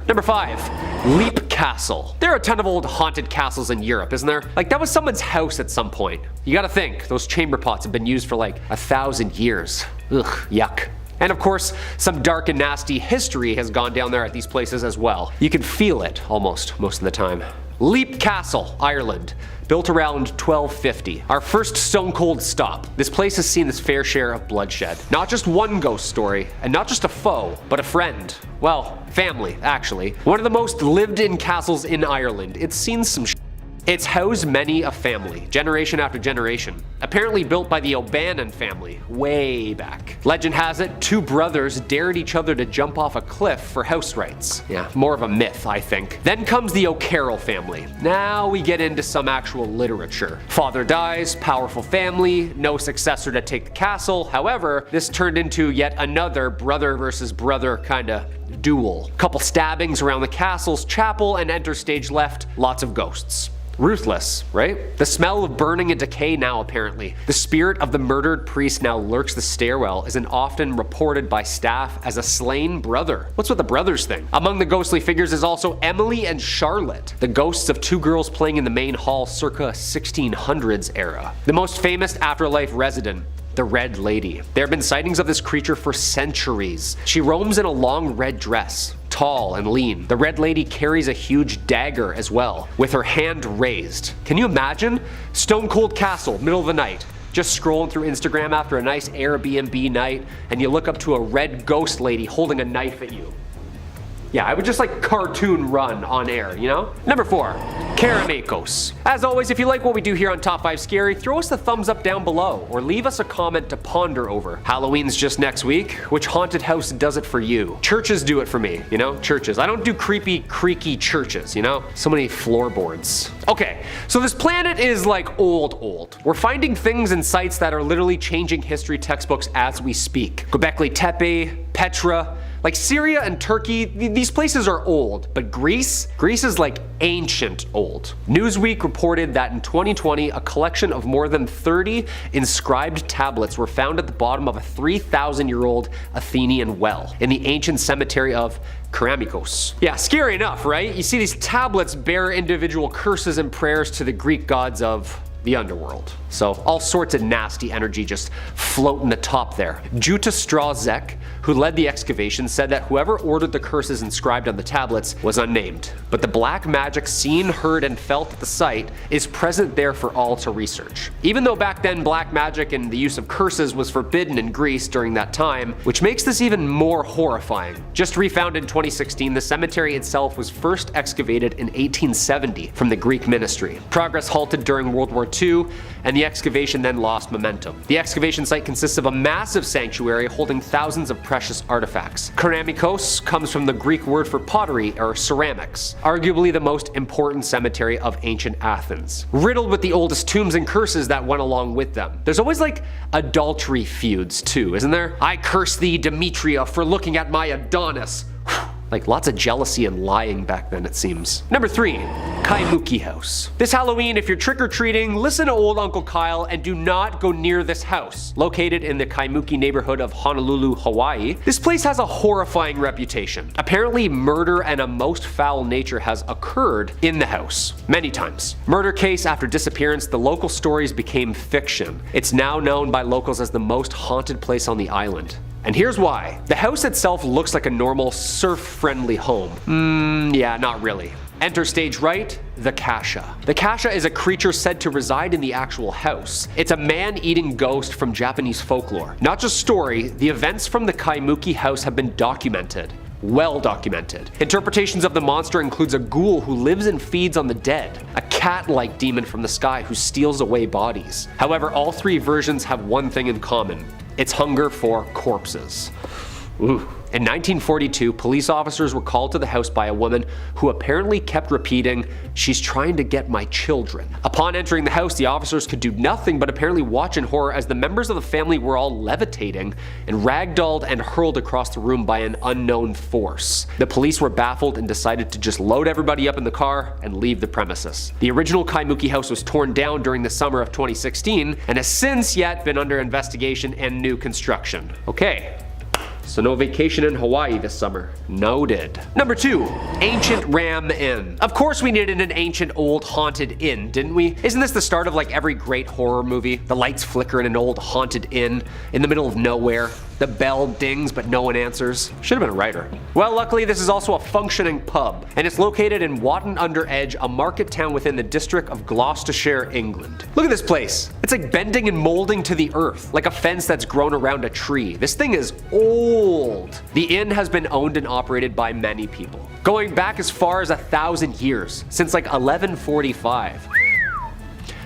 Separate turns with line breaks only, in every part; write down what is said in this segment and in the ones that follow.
Number 5. Leap Castle. There are a ton of old haunted castles in Europe, isn't there? Like, that was someone's house at some point. You gotta think, those chamber pots have been used for like 1,000 years. Ugh, yuck. And of course, some dark and nasty history has gone down there at these places as well. You can feel it almost most of the time. Leap Castle, Ireland. Built around 1250. Our first stone cold stop. This place has seen its fair share of bloodshed. Not just one ghost story, and not just a foe, but a friend. Well, family, actually. One of the most lived in castles in Ireland. It's seen some sh**. It's housed many a family, generation after generation. Apparently built by the O'Bannon family, way back. Legend has it, 2 brothers dared each other to jump off a cliff for house rights. Yeah, more of a myth, I think. Then comes the O'Carroll family. Now we get into some actual literature. Father dies, powerful family, no successor to take the castle. However, this turned into yet another brother versus brother kinda duel. Couple stabbings around the castle's chapel, and enter stage left, lots of ghosts. Ruthless, right? The smell of burning and decay now apparently. The spirit of the murdered priest now lurks the stairwell, is often reported by staff as a slain brother. What's with the brothers thing? Among the ghostly figures is also Emily and Charlotte, the ghosts of 2 girls playing in the main hall circa 1600s era. The most famous afterlife resident, the Red Lady. There have been sightings of this creature for centuries. She roams in a long red dress, tall and lean. The Red Lady carries a huge dagger as well, with her hand raised. Can you imagine? Stone cold castle, middle of the night. Just scrolling through Instagram after a nice Airbnb night, and you look up to a red ghost lady holding a knife at you. Yeah, I would just like cartoon run on air, you know? Number 4. Karamakos. As always, if you like what we do here on Top 5 Scary, throw us the thumbs up down below, or leave us a comment to ponder over. Halloween's just next week. Which haunted house does it for you? Churches do it for me, you know? Churches. I don't do creepy, creaky churches, you know? So many floorboards. Okay, so this planet is like old. We're finding things and sites that are literally changing history textbooks as we speak. Göbekli Tepe, Petra, like Syria and Turkey, these places are old, but Greece is like ancient old. Newsweek reported that in 2020, a collection of more than 30 inscribed tablets were found at the bottom of a 3,000-year-old Athenian well in the ancient cemetery of Karamakos. Yeah, scary enough, right? You see, these tablets bear individual curses and prayers to the Greek gods of the underworld. So all sorts of nasty energy just floating the top there. Juta Strazek, who led the excavation, said that whoever ordered the curses inscribed on the tablets was unnamed, but the black magic seen, heard, and felt at the site is present there for all to research. Even though back then black magic and the use of curses was forbidden in Greece during that time, which makes this even more horrifying. Just refound in 2016, the cemetery itself was first excavated in 1870 from the Greek ministry. Progress halted during World War II, and the excavation then lost momentum. The excavation site consists of a massive sanctuary holding thousands of precious artifacts. Karamakos comes from the Greek word for pottery or ceramics, arguably the most important cemetery of ancient Athens, riddled with the oldest tombs and curses that went along with them. There's always like adultery feuds too, isn't there? I curse thee, Demetria, for looking at my Adonis. Like lots of jealousy and lying back then, it seems. Number 3. Kaimuki House. This Halloween, if you're trick-or-treating, listen to old Uncle Kyle and do not go near this house. Located in the Kaimuki neighborhood of Honolulu, Hawaii, this place has a horrifying reputation. Apparently, murder and a most foul nature has occurred in the house many times. Murder case after disappearance, the local stories became fiction. It's now known by locals as the most haunted place on the island. And here's why. The house itself looks like a normal, surf-friendly home. Yeah, not really. Enter stage right, the Kasha. The Kasha is a creature said to reside in the actual house. It's a man-eating ghost from Japanese folklore. Not just story, the events from the Kaimuki house have been documented. Well documented. Interpretations of the monster includes a ghoul who lives and feeds on the dead, a cat-like demon from the sky who steals away bodies. However, all 3 versions have one thing in common. It's hunger for corpses. Ooh. In 1942, police officers were called to the house by a woman who apparently kept repeating, "She's trying to get my children." Upon entering the house, the officers could do nothing but apparently watch in horror as the members of the family were all levitating and ragdolled and hurled across the room by an unknown force. The police were baffled and decided to just load everybody up in the car and leave the premises. The original Kaimuki house was torn down during the summer of 2016 and has since yet been under investigation and new construction. Okay. So no vacation in Hawaii this summer. Noted. Number 2, Ancient Ram Inn. Of course we needed an ancient old haunted inn, didn't we? Isn't this the start of like every great horror movie? The lights flicker in an old haunted inn in the middle of nowhere. The bell dings but no one answers. Should have been a writer. Well, luckily this is also a functioning pub, and it's located in Watton-under-Edge, a market town within the district of Gloucestershire, England. Look at this place. It's like bending and molding to the earth, like a fence that's grown around a tree. This thing is old. The inn has been owned and operated by many people, going back as far as 1,000 years, since like 1145.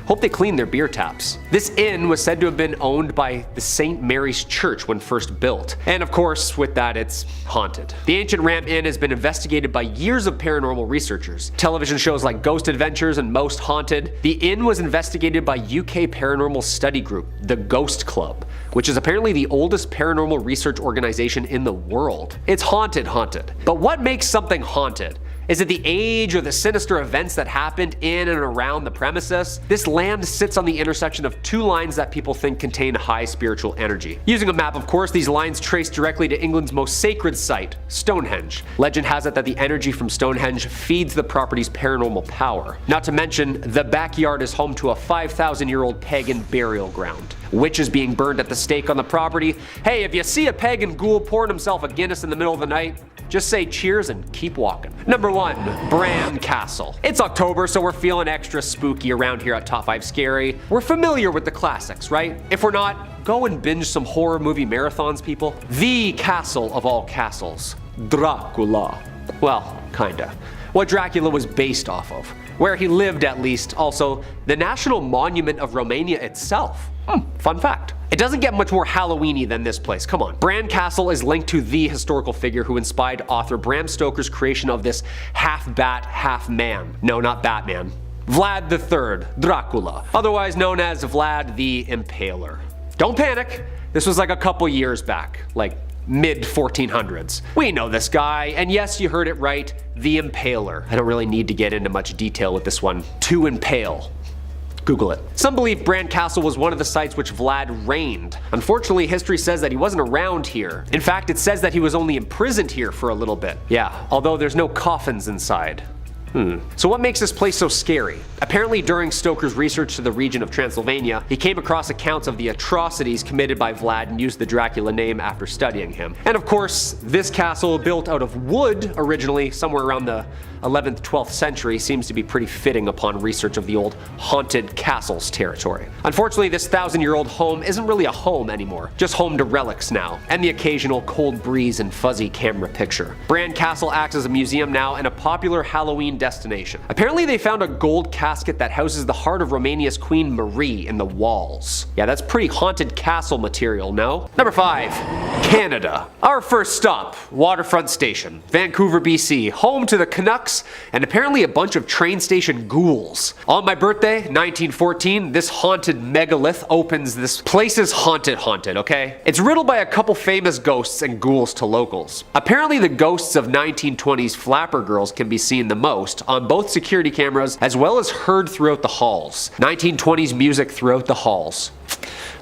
Hope they clean their beer taps. This inn was said to have been owned by the St. Mary's Church when first built. And of course, with that, it's haunted. The Ancient Ram Inn has been investigated by years of paranormal researchers. Television shows like Ghost Adventures and Most Haunted. The inn was investigated by UK paranormal study group, the Ghost Club, which is apparently the oldest paranormal research organization in the world. It's haunted. But what makes something haunted? Is it the age or the sinister events that happened in and around the premises? This land sits on the intersection of 2 lines that people think contain high spiritual energy. Using a map, of course, these lines trace directly to England's most sacred site, Stonehenge. Legend has it that the energy from Stonehenge feeds the property's paranormal power. Not to mention, the backyard is home to a 5,000-year-old pagan burial ground. Witches being burned at the stake on the property. Hey, if you see a pagan ghoul pouring himself a Guinness in the middle of the night, just say cheers and keep walking. Number 1, Bran Castle. It's October, so we're feeling extra spooky around here at Top 5 Scary. We're familiar with the classics, right? If we're not, go and binge some horror movie marathons, people. The castle of all castles, Dracula. Well, kinda. What Dracula was based off of. Where he lived, at least. Also, the national monument of Romania itself. Fun fact. It doesn't get much more Halloween-y than this place, come on. Bran Castle is linked to the historical figure who inspired author Bram Stoker's creation of this half-bat, half-man. No, not Batman. Vlad III, Dracula, otherwise known as Vlad the Impaler. Don't panic, this was like a couple years back, like mid-1400s. We know this guy, and yes, you heard it right, the Impaler. I don't really need to get into much detail with this one. To impale. Google it. Some believe Bran Castle was one of the sites which Vlad reigned. Unfortunately, history says that he wasn't around here. In fact, it says that he was only imprisoned here for a little bit. Yeah, although there's no coffins inside. So what makes this place so scary? Apparently during Stoker's research to the region of Transylvania, he came across accounts of the atrocities committed by Vlad and used the Dracula name after studying him. And of course, this castle, built out of wood originally, somewhere around the 11th, 12th century, seems to be pretty fitting upon research of the old haunted castles territory. Unfortunately, this 1,000-year-old home isn't really a home anymore, just home to relics now, and the occasional cold breeze and fuzzy camera picture. Bran Castle acts as a museum now and a popular Halloween destination. Apparently they found a gold casket that houses the heart of Romania's Queen Marie in the walls. Yeah, that's pretty haunted castle material, no? Number 5, Canada. Our first stop, Waterfront Station, Vancouver, BC, home to the Canucks and apparently a bunch of train station ghouls. On my birthday, 1914, this haunted megalith opens. This place is haunted, okay? It's riddled by a couple famous ghosts and ghouls to locals. Apparently the ghosts of 1920s flapper girls can be seen the most on both security cameras as well as heard throughout the halls. 1920s music throughout the halls.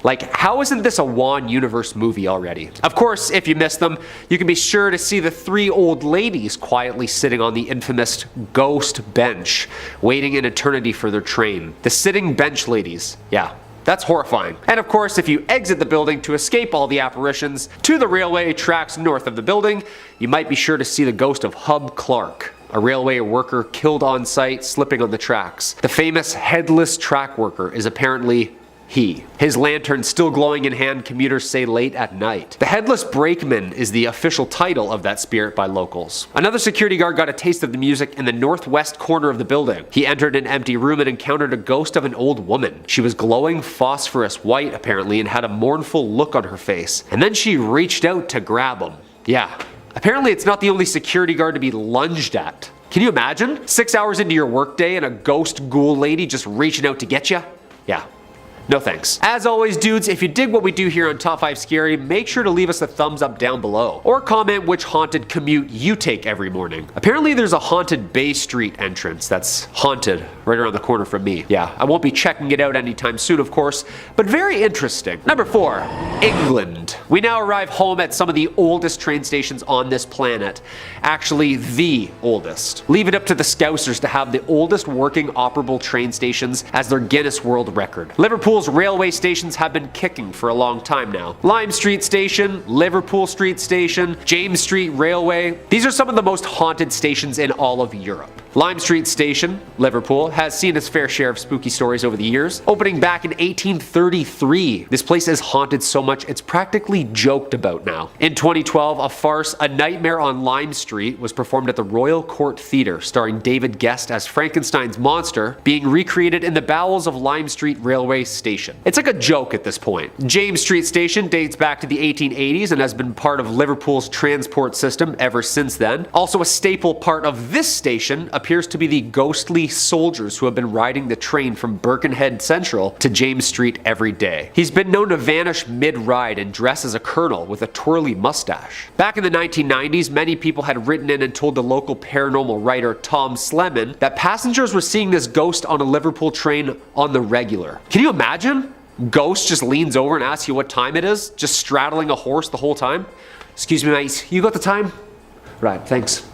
Like, how isn't this a Wan Universe movie already? Of course, if you missed them, you can be sure to see the 3 old ladies quietly sitting on the infamous ghost bench, waiting in eternity for their train. The sitting bench ladies. Yeah. That's horrifying. And of course, if you exit the building to escape all the apparitions to the railway tracks north of the building, you might be sure to see the ghost of Hub Clark, a railway worker killed on site slipping on the tracks. The famous headless track worker is apparently he. His lantern still glowing in hand, commuters say late at night. The Headless Brakeman is the official title of that spirit by locals. Another security guard got a taste of the music in the northwest corner of the building. He entered an empty room and encountered a ghost of an old woman. She was glowing phosphorus white apparently and had a mournful look on her face. And then she reached out to grab him. Yeah. Apparently it's not the only security guard to be lunged at. Can you imagine? 6 hours into your workday and a ghost ghoul lady just reaching out to get you? Yeah. No thanks. As always, dudes, if you dig what we do here on Top 5 Scary, make sure to leave us a thumbs up down below. Or comment which haunted commute you take every morning. Apparently there's a haunted Bay Street entrance that's haunted right around the corner from me. Yeah, I won't be checking it out anytime soon, of course, but very interesting. Number 4, England. We now arrive home at some of the oldest train stations on this planet. Actually, the oldest. Leave it up to the Scousers to have the oldest working operable train stations as their Guinness World Record. Liverpool's railway stations have been kicking for a long time now. Lime Street Station, Liverpool Street Station, James Street Railway. These are some of the most haunted stations in all of Europe. Lime Street Station, Liverpool, has seen its fair share of spooky stories over the years. Opening back in 1833, this place is haunted so much it's practically joked about now. In 2012, a farce, A Nightmare on Lime Street, was performed at the Royal Court Theatre, starring David Guest as Frankenstein's monster, being recreated in the bowels of Lime Street Railway Station. It's like a joke at this point. James Street Station dates back to the 1880s and has been part of Liverpool's transport system ever since then. Also a staple part of this station appears to be the ghostly soldiers who have been riding the train from Birkenhead Central to James Street every day. He's been known to vanish mid-ride and dress as a colonel with a twirly mustache. Back in the 1990s, many people had written in and told the local paranormal writer Tom Sleman that passengers were seeing this ghost on a Liverpool train on the regular. Can you imagine? Ghost just leans over and asks you what time it is, just straddling a horse the whole time. Excuse me, mate, you got the time? Right, thanks.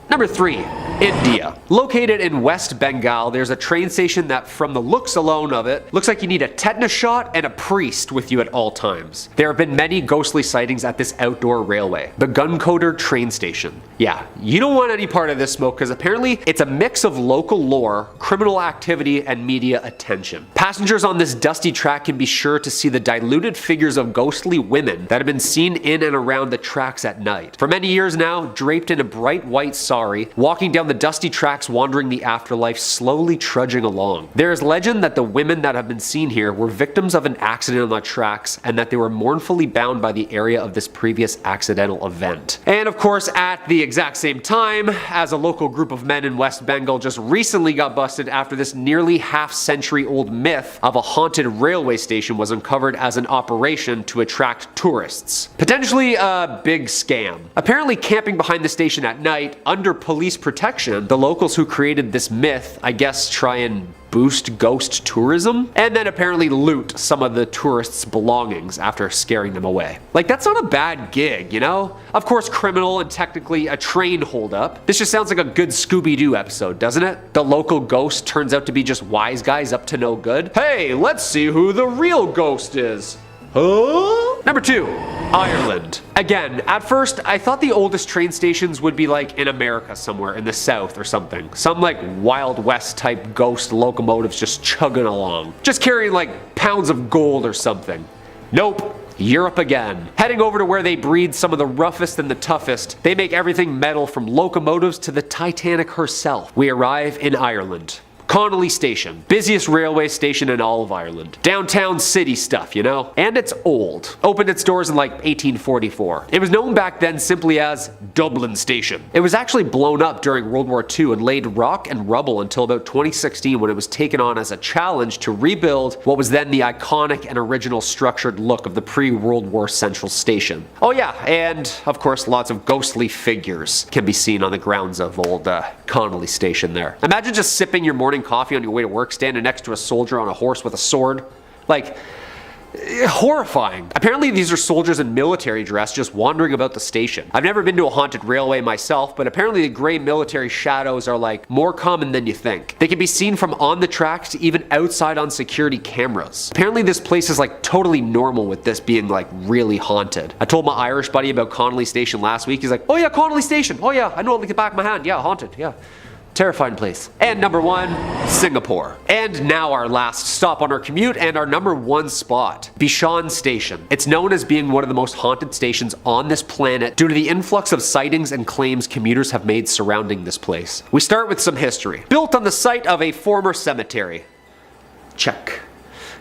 Number 3, India. Located in West Bengal, there's a train station that, from the looks alone of it, looks like you need a tetanus shot and a priest with you at all times. There have been many ghostly sightings at this outdoor railway, the Gunkoder train station. Yeah, you don't want any part of this smoke because apparently it's a mix of local lore, criminal activity, and media attention. Passengers on this dusty track can be sure to see the diluted figures of ghostly women that have been seen in and around the tracks at night. For many years now, draped in a bright white sari, walking down the dusty tracks wandering the afterlife, slowly trudging along. There is legend that the women that have been seen here were victims of an accident on the tracks and that they were mournfully bound by the area of this previous accidental event. And of course, at the exact same time, as a local group of men in West Bengal just recently got busted after this nearly half-century old myth of a haunted railway station was uncovered as an operation to attract tourists. Potentially a big scam. Apparently camping behind the station at night, under police protection, the locals who created this myth, I guess, try and boost ghost tourism, and then apparently loot some of the tourists' belongings after scaring them away. Like, that's not a bad gig, you know? Of course, criminal and technically a train holdup. This just sounds like a good Scooby-Doo episode, doesn't it? The local ghost turns out to be just wise guys up to no good. Hey, let's see who the real ghost is. Huh? Number 2, Ireland. Again, at first, I thought the oldest train stations would be like in America somewhere, in the South or something. Some like Wild West type ghost locomotives just chugging along. Just carrying like pounds of gold or something. Nope. Europe again. Heading over to where they breed some of the roughest and the toughest, they make everything metal from locomotives to the Titanic herself. We arrive in Ireland. Connolly Station, busiest railway station in all of Ireland. Downtown city stuff, you know? And it's old. Opened its doors in like 1844. It was known back then simply as Dublin Station. It was actually blown up during World War II and laid rock and rubble until about 2016 when it was taken on as a challenge to rebuild what was then the iconic and original structured look of the pre-World War Central Station. Oh yeah, and of course lots of ghostly figures can be seen on the grounds of old Connolly Station there. Imagine just sipping your morning coffee on your way to work, standing next to a soldier on a horse with a sword. Like, horrifying. Apparently these are soldiers in military dress just wandering about the station. I've never been to a haunted railway myself, but apparently the gray military shadows are like more common than you think. They can be seen from on the tracks to even outside on security cameras. Apparently this place is like totally normal with this being like really haunted. I told my Irish buddy about Connolly Station last week. He's like, oh yeah, Connolly Station. Oh yeah, I know it like the back of my hand. Yeah, haunted. Yeah. Terrifying place. And number 1, Singapore. And now our last stop on our commute and our number 1 spot, Bishan Station. It's known as being one of the most haunted stations on this planet due to the influx of sightings and claims commuters have made surrounding this place. We start with some history. Built on the site of a former cemetery. Check.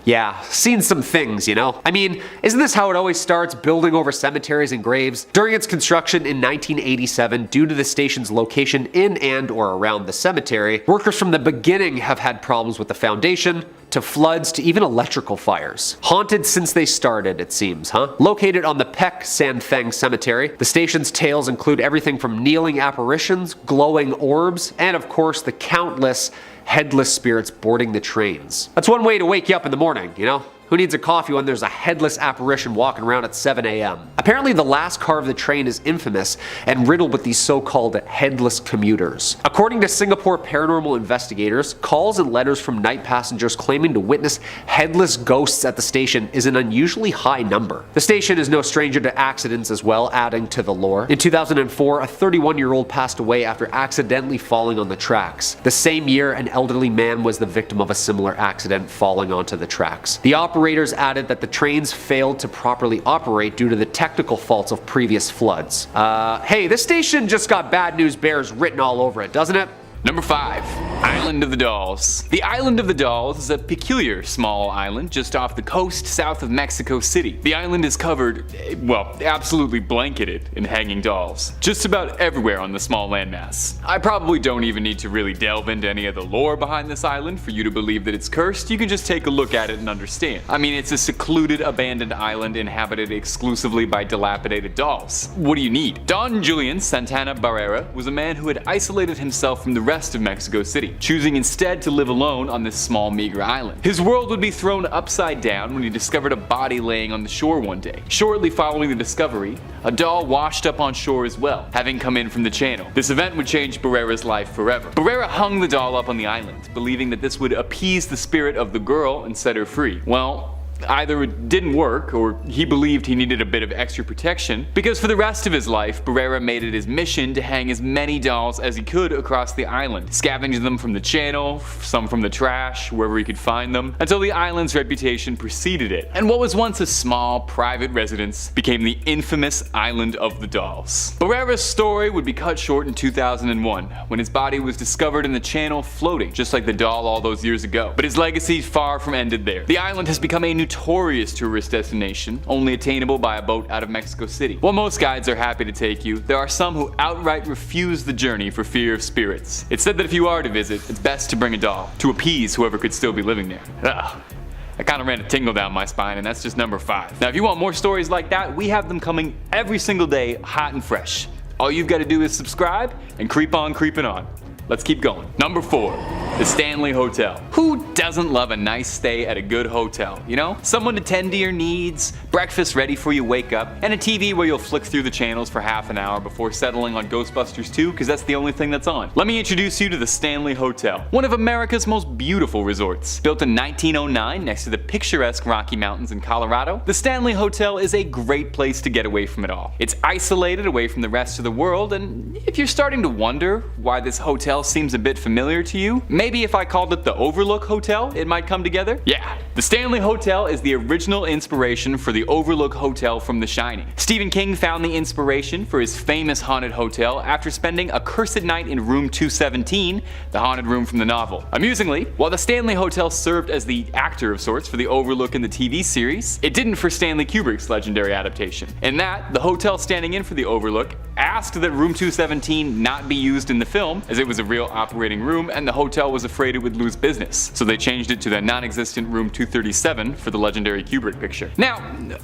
Yeah, seen some things, you know? I mean, isn't this how it always starts, building over cemeteries and graves? During its construction in 1987, due to the station's location in and or around the cemetery, workers from the beginning have had problems with the foundation, to floods to even electrical fires. Haunted since they started, it seems, huh? Located on the Peck San Theng Cemetery, the station's tales include everything from kneeling apparitions, glowing orbs, and of course the countless headless spirits boarding the trains. That's one way to wake you up in the morning, you know? Who needs a coffee when there's a headless apparition walking around at 7 a.m.? Apparently the last car of the train is infamous and riddled with these so-called headless commuters. According to Singapore paranormal investigators, calls and letters from night passengers claiming to witness headless ghosts at the station is an unusually high number. The station is no stranger to accidents as well, adding to the lore. In 2004, a 31-year-old passed away after accidentally falling on the tracks. The same year, an elderly man was the victim of a similar accident falling onto the tracks. The operators added that the trains failed to properly operate due to the technical faults of previous floods. Hey, this station just got bad news bears written all over it, doesn't it?
Number 5. Island of the Dolls. The Island of the Dolls is a peculiar small island just off the coast south of Mexico City. The island is covered, well, absolutely blanketed in hanging dolls. Just about everywhere on the small landmass. I probably don't even need to really delve into any of the lore behind this island for you to believe that it's cursed. You can just take a look at it and understand. I mean, it's a secluded, abandoned island inhabited exclusively by dilapidated dolls. What do you need? Don Julian Santana Barrera was a man who had isolated himself from the rest of Mexico City, choosing instead to live alone on this small, meager island. His world would be thrown upside down when he discovered a body laying on the shore one day. Shortly following the discovery, a doll washed up on shore as well, having come in from the channel. This event would change Barrera's life forever. Barrera hung the doll up on the island, believing that this would appease the spirit of the girl and set her free. Well, either it didn't work, or he believed he needed a bit of extra protection, because for the rest of his life, Barrera made it his mission to hang as many dolls as he could across the island, scavenging them from the channel, some from the trash, wherever he could find them, until the island's reputation preceded it. And what was once a small, private residence became the infamous Island of the Dolls. Barrera's story would be cut short in 2001, when his body was discovered in the channel floating, just like the doll all those years ago. But his legacy far from ended there. The island has become a notorious tourist destination, only attainable by a boat out of Mexico City. While most guides are happy to take you, there are some who outright refuse the journey for fear of spirits. It's said that if you are to visit, it's best to bring a doll, to appease whoever could still be living there. Ugh. I kind of ran a tingle down my spine, and that's just number 5. Now if you want more stories like that, we have them coming every single day, hot and fresh. All you've got to do is subscribe and creep on creeping on. Let's keep going. Number 4. The Stanley Hotel. Who doesn't love a nice stay at a good hotel, you know? Someone to tend to your needs, breakfast ready for you wake up, and a TV where you'll flick through the channels for half an hour before settling on Ghostbusters 2, because that's the only thing that's on. Let me introduce you to the Stanley Hotel, one of America's most beautiful resorts. Built in 1909 next to the picturesque Rocky Mountains in Colorado, the Stanley Hotel is a great place to get away from it all. It's isolated away from the rest of the world, and if you're starting to wonder why this hotel seems a bit familiar to you, maybe if I called it the Overlook Hotel, it might come together? Yeah, the Stanley Hotel is the original inspiration for the Overlook Hotel from The Shining. Stephen King found the inspiration for his famous haunted hotel after spending a cursed night in room 217, the haunted room from the novel. Amusingly, while the Stanley Hotel served as the actor of sorts for the Overlook in the TV series, it didn't for Stanley Kubrick's legendary adaptation. In that, the hotel standing in for the Overlook asked that room 217 not be used in the film, as it was a real operating room and the hotel was afraid it would lose business, so they changed it to the non-existent room 237 for the legendary Kubrick picture. Now,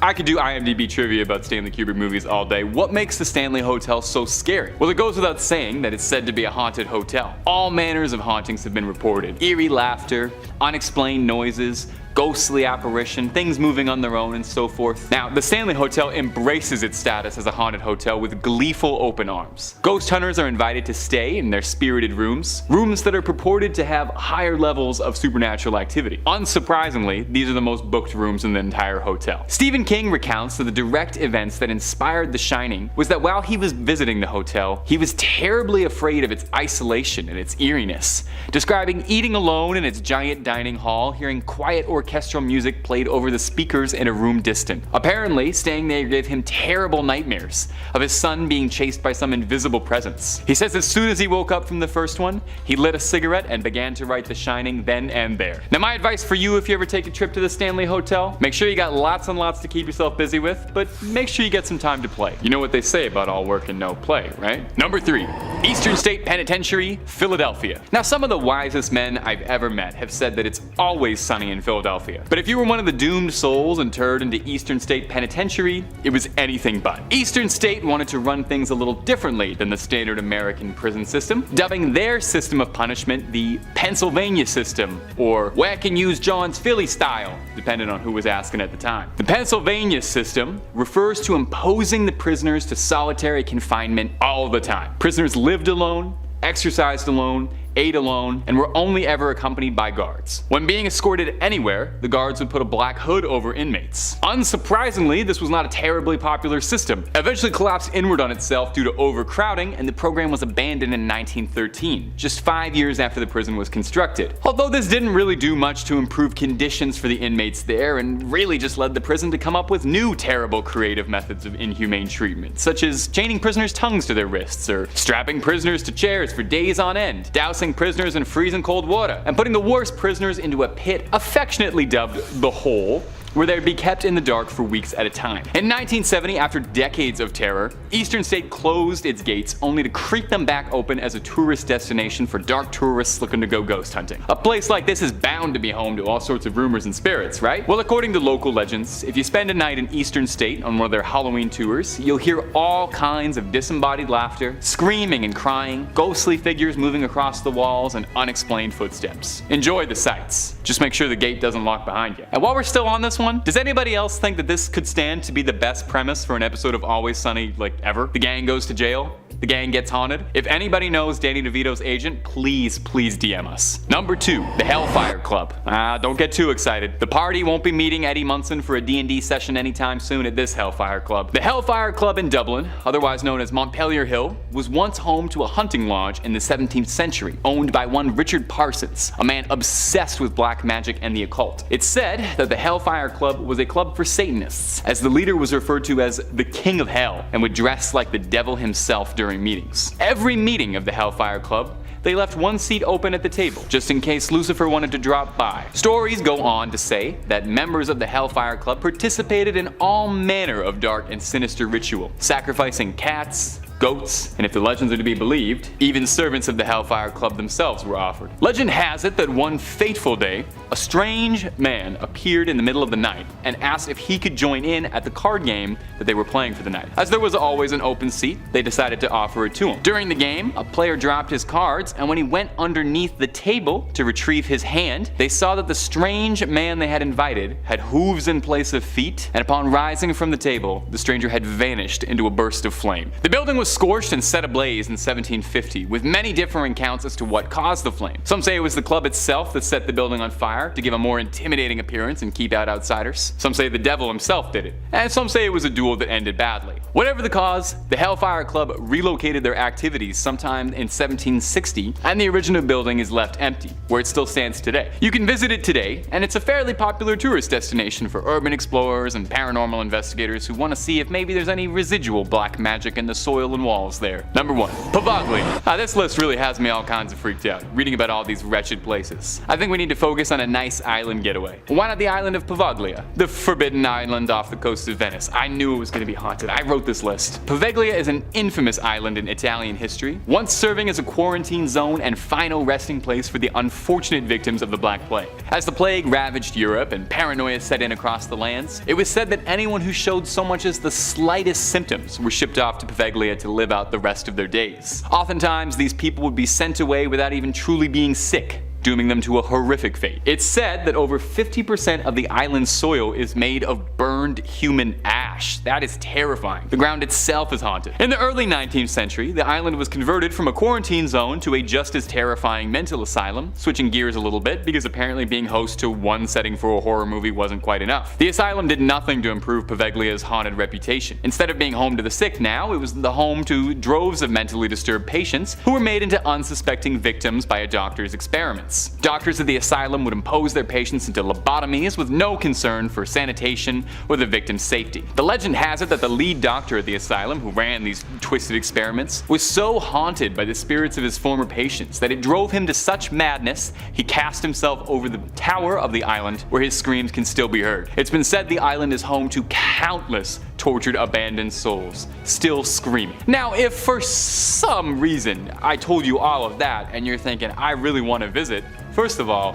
I could do IMDb trivia about Stanley Kubrick movies all day. What makes the Stanley Hotel so scary? Well, it goes without saying that it's said to be a haunted hotel. All manners of hauntings have been reported. Eerie laughter, unexplained noises, ghostly apparition, things moving on their own, and so forth. Now, the Stanley Hotel embraces its status as a haunted hotel with gleeful open arms. Ghost hunters are invited to stay in their spirited rooms that are purported to have higher levels of supernatural activity. Unsurprisingly, these are the most booked rooms in the entire hotel. Stephen King recounts that the direct events that inspired The Shining was that while he was visiting the hotel, he was terribly afraid of its isolation and its eeriness, describing eating alone in its giant dining hall, hearing quiet orchestral music played over the speakers in a room distant. Apparently, staying there gave him terrible nightmares of his son being chased by some invisible presence. He says as soon as he woke up from the first one, he lit a cigarette and began to write The Shining then and there. Now my advice for you if you ever take a trip to the Stanley Hotel, make sure you got lots and lots to keep yourself busy with, but make sure you get some time to play. You know what they say about all work and no play, right? Number 3. Eastern State Penitentiary, Philadelphia. Now some of the wisest men I've ever met have said that it's always sunny in Philadelphia. But if you were one of the doomed souls interred into Eastern State Penitentiary, it was anything but. Eastern State wanted to run things a little differently than the standard American prison system, dubbing their system of punishment the Pennsylvania system, or whack and use John's Philly style, depending on who was asking at the time. The Pennsylvania system refers to imposing the prisoners to solitary confinement all the time. Prisoners lived alone, exercised alone, ate alone, and were only ever accompanied by guards. When being escorted anywhere, the guards would put a black hood over inmates. Unsurprisingly, this was not a terribly popular system. It eventually collapsed inward on itself due to overcrowding, and the program was abandoned in 1913, just 5 years after the prison was constructed. Although this didn't really do much to improve conditions for the inmates there, and really just led the prison to come up with new terrible creative methods of inhumane treatment, such as chaining prisoners' tongues to their wrists, or strapping prisoners to chairs for days on end, dousing prisoners in freezing cold water, and putting the worst prisoners into a pit affectionately dubbed the Hole, where they would be kept in the dark for weeks at a time. In 1970, after decades of terror, Eastern State closed its gates only to creep them back open as a tourist destination for dark tourists looking to go ghost hunting. A place like this is bound to be home to all sorts of rumors and spirits, right? Well, according to local legends, if you spend a night in Eastern State on one of their Halloween tours, you'll hear all kinds of disembodied laughter, screaming and crying, ghostly figures moving across the walls, and unexplained footsteps. Enjoy the sights. Just make sure the gate doesn't lock behind you. And while we're still on this one, does anybody else think that this could stand to be the best premise for an episode of Always Sunny, like, ever? The gang goes to jail, the gang gets haunted. If anybody knows Danny DeVito's agent, please DM us. Number 2, the Hellfire Club. Don't get too excited. The party won't be meeting Eddie Munson for a D&D session anytime soon at this Hellfire Club. The Hellfire Club in Dublin, otherwise known as Montpelier Hill, was once home to a hunting lodge in the 17th century, owned by one Richard Parsons, a man obsessed with black magic and the occult. It's said that the Hellfire Club was a club for Satanists, as the leader was referred to as the King of Hell and would dress like the devil himself during meetings. Every meeting of the Hellfire Club, they left one seat open at the table, just in case Lucifer wanted to drop by. Stories go on to say that members of the Hellfire Club participated in all manner of dark and sinister ritual, sacrificing cats, goats, and if the legends are to be believed, even servants of the Hellfire Club themselves were offered. Legend has it that one fateful day, a strange man appeared in the middle of the night and asked if he could join in at the card game that they were playing for the night. As there was always an open seat, they decided to offer it to him. During the game, a player dropped his cards, and when he went underneath the table to retrieve his hand, they saw that the strange man they had invited had hooves in place of feet, and upon rising from the table, the stranger had vanished into a burst of flame. The building was scorched and set ablaze in 1750, with many differing accounts as to what caused the flame. Some say it was the club itself that set the building on fire to give a more intimidating appearance and keep out outsiders. Some say the devil himself did it, and some say it was a duel that ended badly. Whatever the cause, the Hellfire Club relocated their activities sometime in 1760, and the original building is left empty, where it still stands today. You can visit it today, and it's a fairly popular tourist destination for urban explorers and paranormal investigators who want to see if maybe there's any residual black magic in the soil and walls there. Number 1, Poveglia. This list really has me all kinds of freaked out, reading about all these wretched places. I think we need to focus on a nice island getaway. Why not the island of Poveglia? The forbidden island off the coast of Venice. I knew it was going to be haunted. I wrote this list. Poveglia is an infamous island in Italian history, once serving as a quarantine zone and final resting place for the unfortunate victims of the Black Plague. As the plague ravaged Europe and paranoia set in across the lands, it was said that anyone who showed so much as the slightest symptoms were shipped off to Poveglia to live out the rest of their days. Oftentimes, these people would be sent away without even truly being sick, dooming them to a horrific fate. It's said that over 50% of the island's soil is made of burned human ash. That is terrifying. The ground itself is haunted. In the early 19th century, the island was converted from a quarantine zone to a just as terrifying mental asylum, switching gears a little bit because apparently being host to one setting for a horror movie wasn't quite enough. The asylum did nothing to improve Poveglia's haunted reputation. Instead of being home to the sick now, it was the home to droves of mentally disturbed patients who were made into unsuspecting victims by a doctor's experiment. experiments. Doctors at the asylum would impose their patients into lobotomies with no concern for sanitation or the victim's safety. The legend has it that the lead doctor at the asylum, who ran these twisted experiments, was so haunted by the spirits of his former patients that it drove him to such madness he cast himself over the tower of the island where his screams can still be heard. It's been said the island is home to countless tortured abandoned souls, still screaming. Now, if for some reason I told you all of that and you're thinking, I really want to visit, first of all,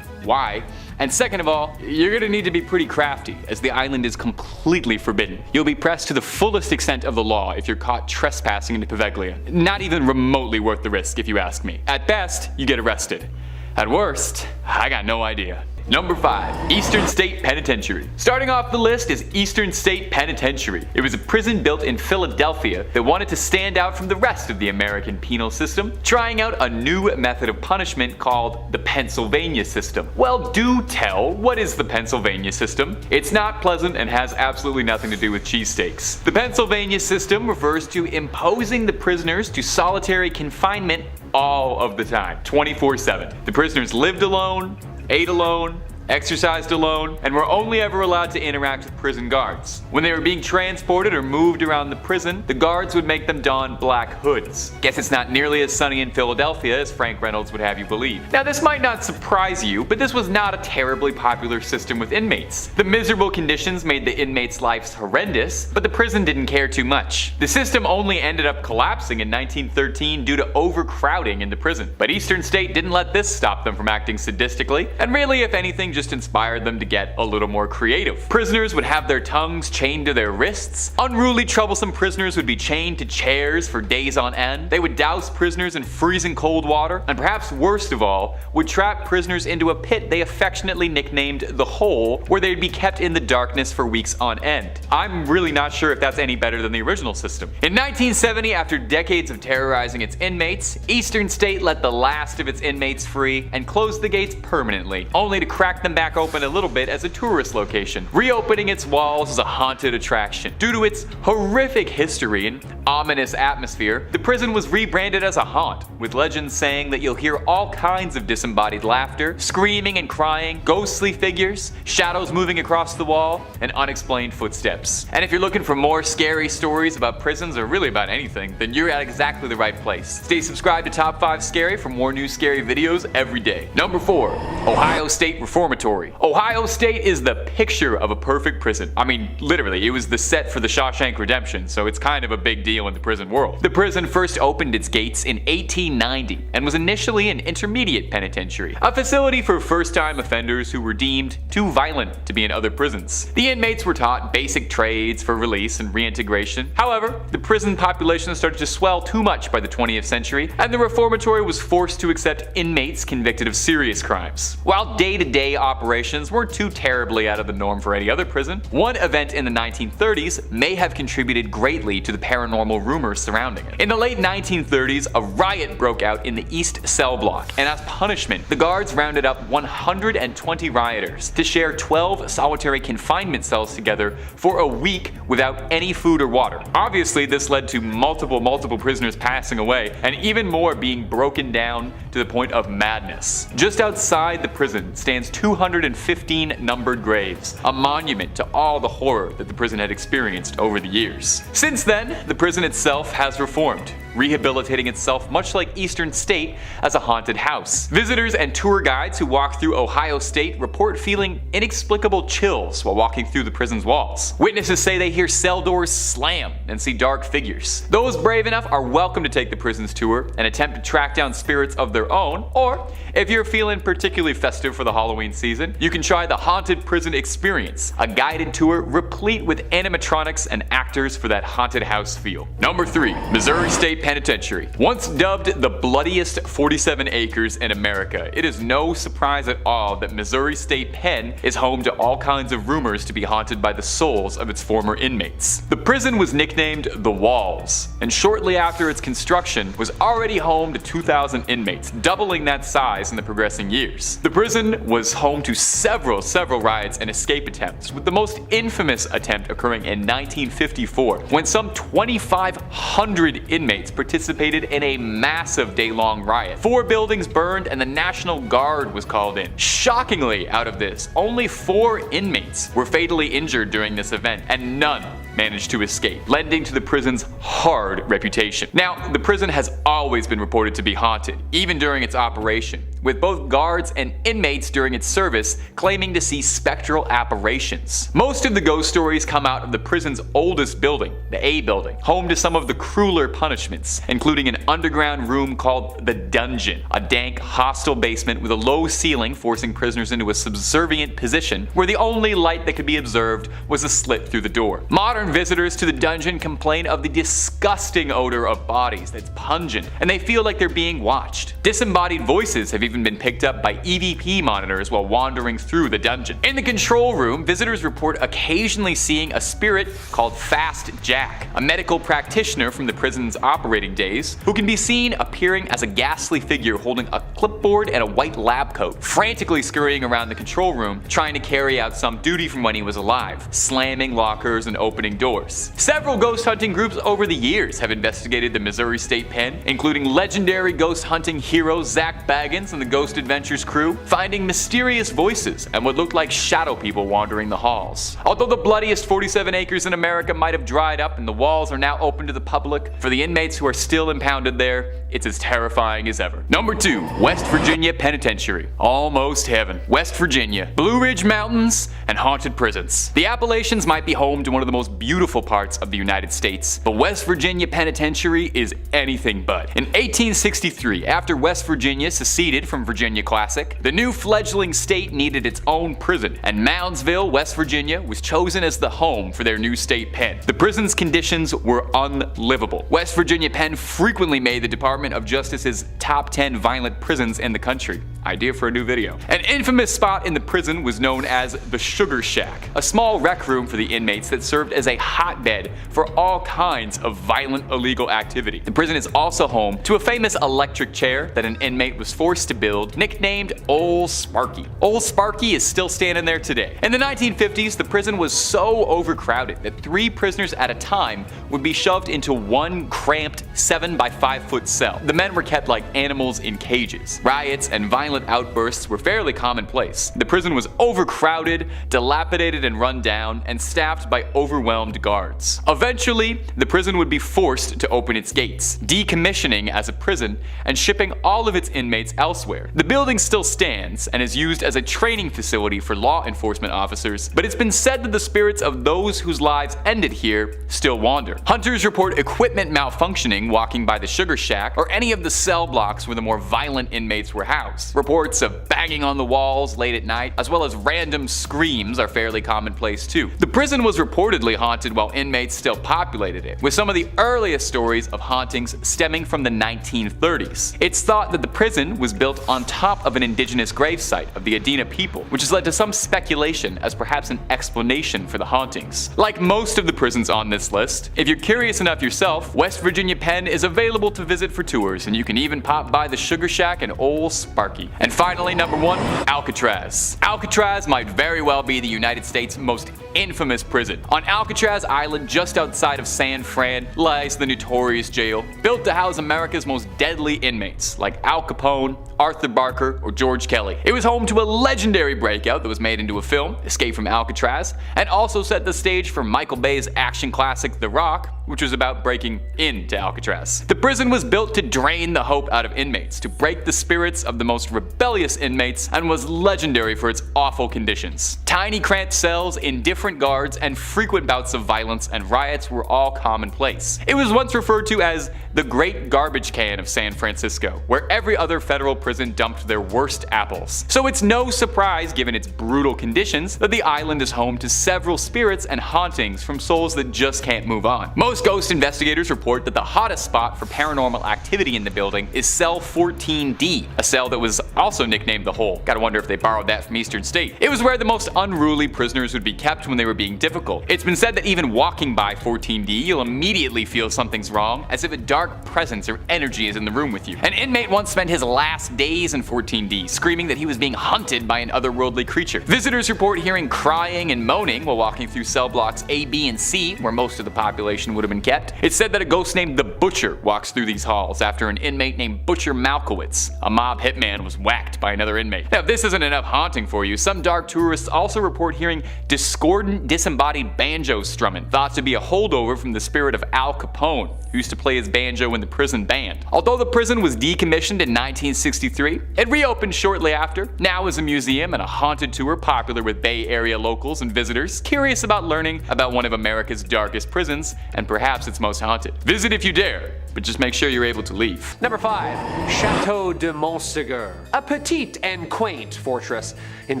why? And second of all, you're gonna need to be pretty crafty, as the island is completely forbidden. You'll be pressed to the fullest extent of the law if you're caught trespassing into Poveglia. Not even remotely worth the risk, if you ask me. At best, you get arrested. At worst, I got no idea. Number 5. Eastern State Penitentiary. Starting off the list is Eastern State Penitentiary. It was a prison built in Philadelphia that wanted to stand out from the rest of the American penal system, trying out a new method of punishment called the Pennsylvania system. Well, do tell, what is the Pennsylvania system? It's not pleasant and has absolutely nothing to do with cheesesteaks. The Pennsylvania system refers to imposing the prisoners to solitary confinement all of the time, 24/7. The prisoners lived alone, ate alone, exercised alone, and were only ever allowed to interact with prison guards. When they were being transported or moved around the prison, the guards would make them don black hoods. Guess it's not nearly as sunny in Philadelphia as Frank Reynolds would have you believe. Now, this might not surprise you, but this was not a terribly popular system with inmates. The miserable conditions made the inmates' lives horrendous, but the prison didn't care too much. The system only ended up collapsing in 1913 due to overcrowding in the prison. But Eastern State didn't let this stop them from acting sadistically, and really, if anything, just inspired them to get a little more creative. Prisoners would have their tongues chained to their wrists. Unruly, troublesome prisoners would be chained to chairs for days on end. They would douse prisoners in freezing cold water, and perhaps worst of all, would trap prisoners into a pit they affectionately nicknamed the Hole, where they'd be kept in the darkness for weeks on end. I'm really not sure if that's any better than the original system. In 1970, after decades of terrorizing its inmates, Eastern State let the last of its inmates free and closed the gates permanently, only to crack them back open a little bit as a tourist location, reopening its walls as a haunted attraction. Due to its horrific history and ominous atmosphere, the prison was rebranded as a haunt, with legends saying that you'll hear all kinds of disembodied laughter, screaming and crying, ghostly figures, shadows moving across the wall, and unexplained footsteps. And if you're looking for more scary stories about prisons or really about anything, then you're at exactly the right place. Stay subscribed to Top 5 Scary for more new scary videos every day. Number 4. Ohio State Reformatory. Ohio State is the picture of a perfect prison. I mean, literally, it was the set for the Shawshank Redemption, so it's kind of a big deal in the prison world. The prison first opened its gates in 1890 and was initially an intermediate penitentiary, a facility for first-time offenders who were deemed too violent to be in other prisons. The inmates were taught basic trades for release and reintegration. However, the prison population started to swell too much by the 20th century, and the reformatory was forced to accept inmates convicted of serious crimes. While day-to-day operations weren't too terribly out of the norm for any other prison, one event in the 1930s may have contributed greatly to the paranormal rumors surrounding it. In the late 1930s, a riot broke out in the East Cell Block, and as punishment, the guards rounded up 120 rioters to share 12 solitary confinement cells together for a week without any food or water. Obviously, this led to multiple prisoners passing away, and even more being broken down to the point of madness. Just outside the prison stands 215 numbered graves, a monument to all the horror that the prison had experienced over the years. Since then, the prison itself has reformed, rehabilitating itself much like Eastern State as a haunted house. Visitors and tour guides who walk through Ohio State report feeling inexplicable chills while walking through the prison's walls. Witnesses say they hear cell doors slam and see dark figures. Those brave enough are welcome to take the prison's tour and attempt to track down spirits of their own, or if you're feeling particularly festive for the Halloween season, you can try the Haunted Prison Experience, a guided tour replete with animatronics and actors for that haunted house feel. Number 3. Missouri State Penitentiary. Once dubbed the bloodiest 47 acres in America, it is no surprise at all that Missouri State Pen is home to all kinds of rumors to be haunted by the souls of its former inmates. The prison was nicknamed The Walls, and shortly after its construction was already home to 2,000 inmates, doubling that size in the progressing years. The prison was home to several riots and escape attempts, with the most infamous attempt occurring in 1954, when some 2,500 inmates inmates participated in a massive day-long riot. 4 buildings burned and the National Guard was called in. Shockingly, out of this, only 4 inmates were fatally injured during this event, and none managed to escape, lending to the prison's hard reputation. Now, the prison has always been reported to be haunted, even during its operation, with both guards and inmates during its service claiming to see spectral apparitions. Most of the ghost stories come out of the prison's oldest building, the A building, home to some of the crueler punishments, including an underground room called the Dungeon, a dank, hostile basement with a low ceiling forcing prisoners into a subservient position where the only light that could be observed was a slit through the door. Modern visitors to the dungeon complain of the disgusting odor of bodies that's pungent, and they feel like they're being watched. Disembodied voices have even been picked up by EVP monitors while wandering through the dungeon. In the control room, visitors report occasionally seeing a spirit called Fast Jack, a medical practitioner from the prison's operating days, who can be seen appearing as a ghastly figure holding a clipboard and a white lab coat, frantically scurrying around the control room trying to carry out some duty from when he was alive, slamming lockers and opening doors. Several ghost hunting groups over the years have investigated the Missouri State Pen, including legendary ghost hunting hero Zach Baggins and the Ghost Adventures crew, finding mysterious voices and what looked like shadow people wandering the halls. Although the bloodiest 47 acres in America might have dried up and the walls are now open to the public, for the inmates who are still impounded there, it's as terrifying as ever. Number 2. West Virginia Penitentiary. Almost heaven. West Virginia, Blue Ridge Mountains, and haunted prisons. The Appalachians might be home to one of the most beautiful parts of the United States, but West Virginia Penitentiary is anything but. In 1863, after West Virginia seceded from Virginia Classic, the new fledgling state needed its own prison, and Moundsville, West Virginia was chosen as the home for their new state pen. The prison's conditions were unlivable. West Virginia Penn frequently made the Department of Justice's top 10 violent prisons in the country. Idea for a new video. An infamous spot in the prison was known as the Sugar Shack, a small rec room for the inmates that served as a hotbed for all kinds of violent illegal activity. The prison is also home to a famous electric chair that an inmate was forced to build, nicknamed Old Sparky. Old Sparky is still standing there today. In the 1950s, the prison was so overcrowded that 3 prisoners at a time would be shoved into one cramped 7 by 5 foot cell. The men were kept like animals in cages. Riots and violent outbursts were fairly commonplace. The prison was overcrowded, dilapidated and run down, and staffed by overwhelmed guards. Eventually, the prison would be forced to open its gates, decommissioning as a prison and shipping all of its inmates elsewhere. The building still stands and is used as a training facility for law enforcement officers, but it's been said that the spirits of those whose lives ended here still wander. Hunters report equipment malfunctioning walking by the Sugar Shack or any of the cell blocks where the more violent inmates were housed. Reports of banging on the walls late at night, as well as random screams, are fairly commonplace too. The prison was reportedly haunted while inmates still populated it, with some of the earliest stories of hauntings stemming from the 1930s. It's thought that the prison was built on top of an indigenous gravesite of the Adena people, which has led to some speculation as perhaps an explanation for the hauntings. Like most of the prisons on this list, if you're curious enough yourself, West Virginia Penn is available to visit for tours, and you can even pop by the Sugar Shack and Old Sparky. And finally, number 1, Alcatraz. Alcatraz might very well be the United States' most infamous prison. On Alcatraz Island, just outside of San Fran, lies the notorious jail, built to house America's most deadly inmates, like Al Capone, Arthur Barker, or George Kelly. It was home to a legendary breakout that was made into a film, Escape from Alcatraz, and also set the stage for Michael Bay's action classic The Rock, which was about breaking into Alcatraz. The prison was built to drain the hope out of inmates, to break the spirits of the most rebellious inmates, and was legendary for its awful conditions. Tiny cramped cells, indifferent guards, and frequent bouts of violence and riots were all commonplace. It was once referred to as the Great Garbage Can of San Francisco, where every other federal prison dumped their worst apples. So it's no surprise, given its brutal conditions, that the island is home to several spirits and hauntings from souls that just can't move on. Most ghost investigators report that the hottest spot for paranormal activity activity in the building is cell 14D, a cell that was also nicknamed the Hole. Gotta wonder if they borrowed that from Eastern State. It was where the most unruly prisoners would be kept when they were being difficult. It's been said that even walking by 14D, you'll immediately feel something's wrong, as if a dark presence or energy is in the room with you. An inmate once spent his last days in 14D, screaming that he was being hunted by an otherworldly creature. Visitors report hearing crying and moaning while walking through cell blocks A, B, and C, where most of the population would have been kept. It's said that a ghost named the Butcher walks through these halls after an inmate named Butcher Malkowitz, a mob hitman, was whacked by another inmate. Now, if this isn't enough haunting for you, some dark tourists also report hearing discordant, disembodied banjo strumming, thought to be a holdover from the spirit of Al Capone, who used to play his banjo in the prison band. Although the prison was decommissioned in 1963, it reopened shortly after, now as a museum and a haunted tour popular with Bay Area locals and visitors curious about learning about one of America's darkest prisons and perhaps its most haunted. Visit if you dare, but just make sure you're able to leave.
Number 5. Chateau de Montségur. A petite and quaint fortress in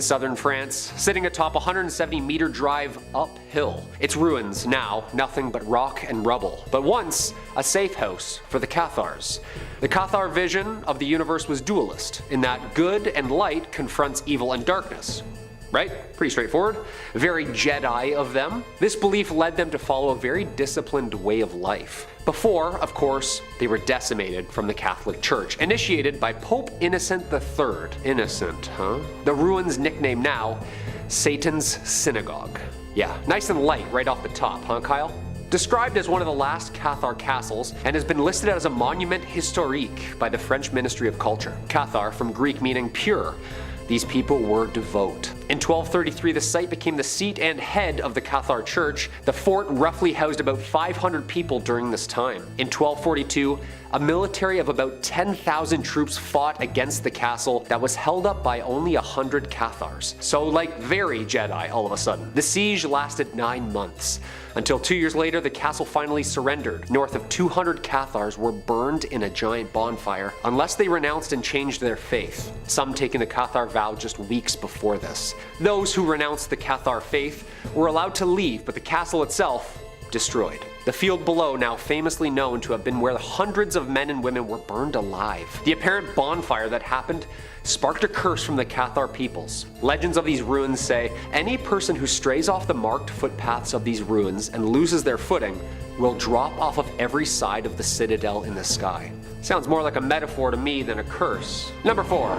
southern France, sitting atop a 170-meter drive uphill. Its ruins now nothing but rock and rubble, but once a safe house for the Cathars. The Cathar vision of the universe was dualist, in that good and light confronts evil and darkness. Right? Pretty straightforward. Very Jedi of them. This belief led them to follow a very disciplined way of life. Before, of course, they were decimated from the Catholic Church, initiated by Pope Innocent III. Innocent, huh? The ruins nicknamed now Satan's Synagogue. Yeah, nice and light right off the top, huh, Kyle? Described as one of the last Cathar castles and has been listed as a monument historique by the French Ministry of Culture. Cathar, from Greek meaning pure. These people were devout. In 1233, the site became the seat and head of the Cathar Church. The fort roughly housed about 500 people during this time. In 1242, a military of about 10,000 troops fought against the castle that was held up by only 100 Cathars. So, like, very Jedi all of a sudden. The siege lasted 9 months. Until 2 years later, the castle finally surrendered. North of 200 Cathars were burned in a giant bonfire, unless they renounced and changed their faith, some taking the Cathar vow just weeks before this. Those who renounced the Cathar faith were allowed to leave, but the castle itself destroyed. The field below, now famously known to have been where hundreds of men and women were burned alive. The apparent bonfire that happened sparked a curse from the Cathar peoples. Legends of these ruins say any person who strays off the marked footpaths of these ruins and loses their footing will drop off of every side of the citadel in the sky. Sounds more like a metaphor to me than a curse. Number 4.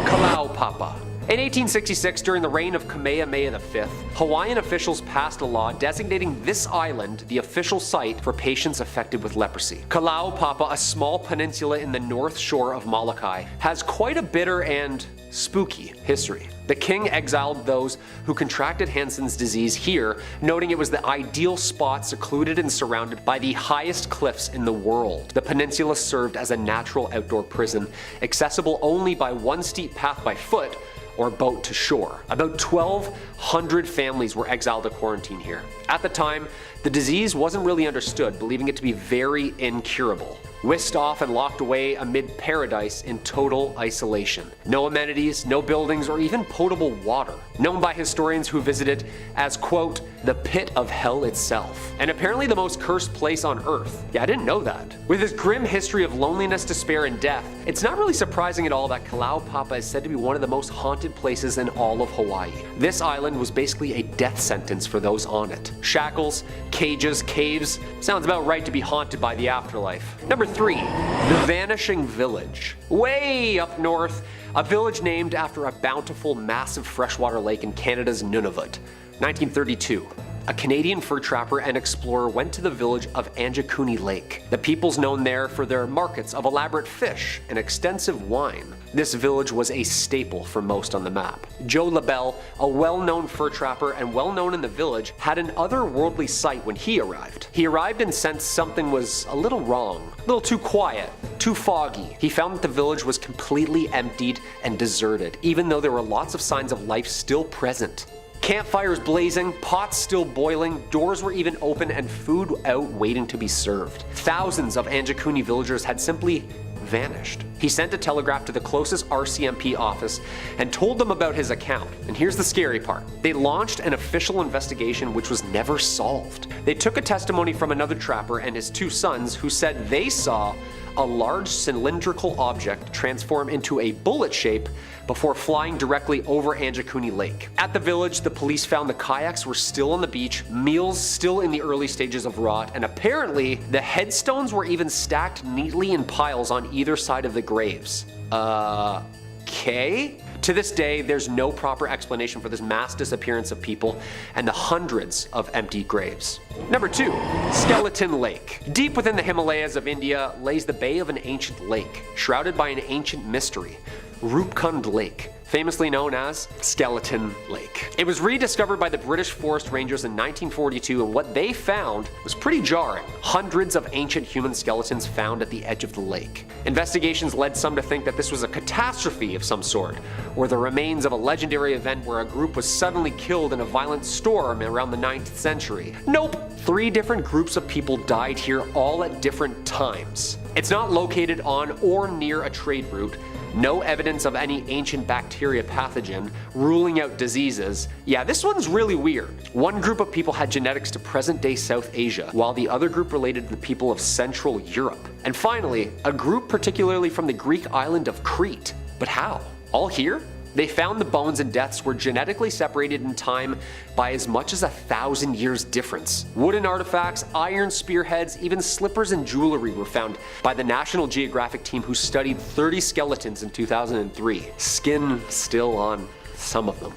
Kalaupapa. In 1866, during the reign of Kamehameha V, Hawaiian officials passed a law designating this island the official site for patients affected with leprosy. Kalaupapa, a small peninsula in the north shore of Molokai, has quite a bitter and spooky history. The king exiled those who contracted Hansen's disease here, noting it was the ideal spot secluded and surrounded by the highest cliffs in the world. The peninsula served as a natural outdoor prison, accessible only by one steep path by foot or boat to shore. About 1,200 families were exiled to quarantine here. At the time, the disease wasn't really understood, believing it to be very incurable. Whisked off and locked away amid paradise in total isolation. No amenities, no buildings, or even potable water. Known by historians who visit it as, quote, the pit of hell itself. And apparently the most cursed place on earth. Yeah, I didn't know that. With its grim history of loneliness, despair, and death, it's not really surprising at all that Kalaupapa is said to be one of the most haunted places in all of Hawaii. This island was basically a death sentence for those on it. Shackles, cages, caves. Sounds about right to be haunted by the afterlife. Number 3. The Vanishing Village. Way up north, a village named after a bountiful, massive freshwater lake in Canada's Nunavut. 1932. A Canadian fur trapper and explorer went to the village of Anjakuni Lake. The people's known there for their markets of elaborate fish and extensive wine. This village was a staple for most on the map. Joe LaBelle, a well-known fur trapper and well-known in the village, had an otherworldly sight when he arrived. He arrived and sensed something was a little wrong, a little too quiet, too foggy. He found that the village was completely emptied and deserted, even though there were lots of signs of life still present. Campfires blazing, pots still boiling, doors were even open, and food out waiting to be served. Thousands of Anjakuni villagers had simply vanished. He sent a telegraph to the closest RCMP office and told them about his account. And here's the scary part. They launched an official investigation which was never solved. They took a testimony from another trapper and his 2 sons who said they saw a large cylindrical object transform into a bullet shape before flying directly over Anjakuni Lake. At the village, the police found the kayaks were still on the beach, meals still in the early stages of rot, and apparently the headstones were even stacked neatly in piles on either side of the graves. Okay? To this day, there's no proper explanation for this mass disappearance of people and the hundreds of empty graves. Number 2. Skeleton Lake. Deep within the Himalayas of India lays the bay of an ancient lake, shrouded by an ancient mystery, Rupkund Lake, famously known as Skeleton Lake. It was rediscovered by the British Forest Rangers in 1942, and what they found was pretty jarring. Hundreds of ancient human skeletons found at the edge of the lake. Investigations led some to think that this was a catastrophe of some sort, or the remains of a legendary event where a group was suddenly killed in a violent storm around the 9th century. Nope. 3 different groups of people died here all at different times. It's not located on or near a trade route. No evidence of any ancient bacteria pathogen, ruling out diseases. Yeah, this one's really weird. One group of people had genetics to present-day South Asia, while the other group related to the people of Central Europe. And finally, a group particularly from the Greek island of Crete. But how? All here? They found the bones and deaths were genetically separated in time by as much as 1,000 years difference. Wooden artifacts, iron spearheads, even slippers and jewelry were found by the National Geographic team who studied 30 skeletons in 2003. Skin still on some of them.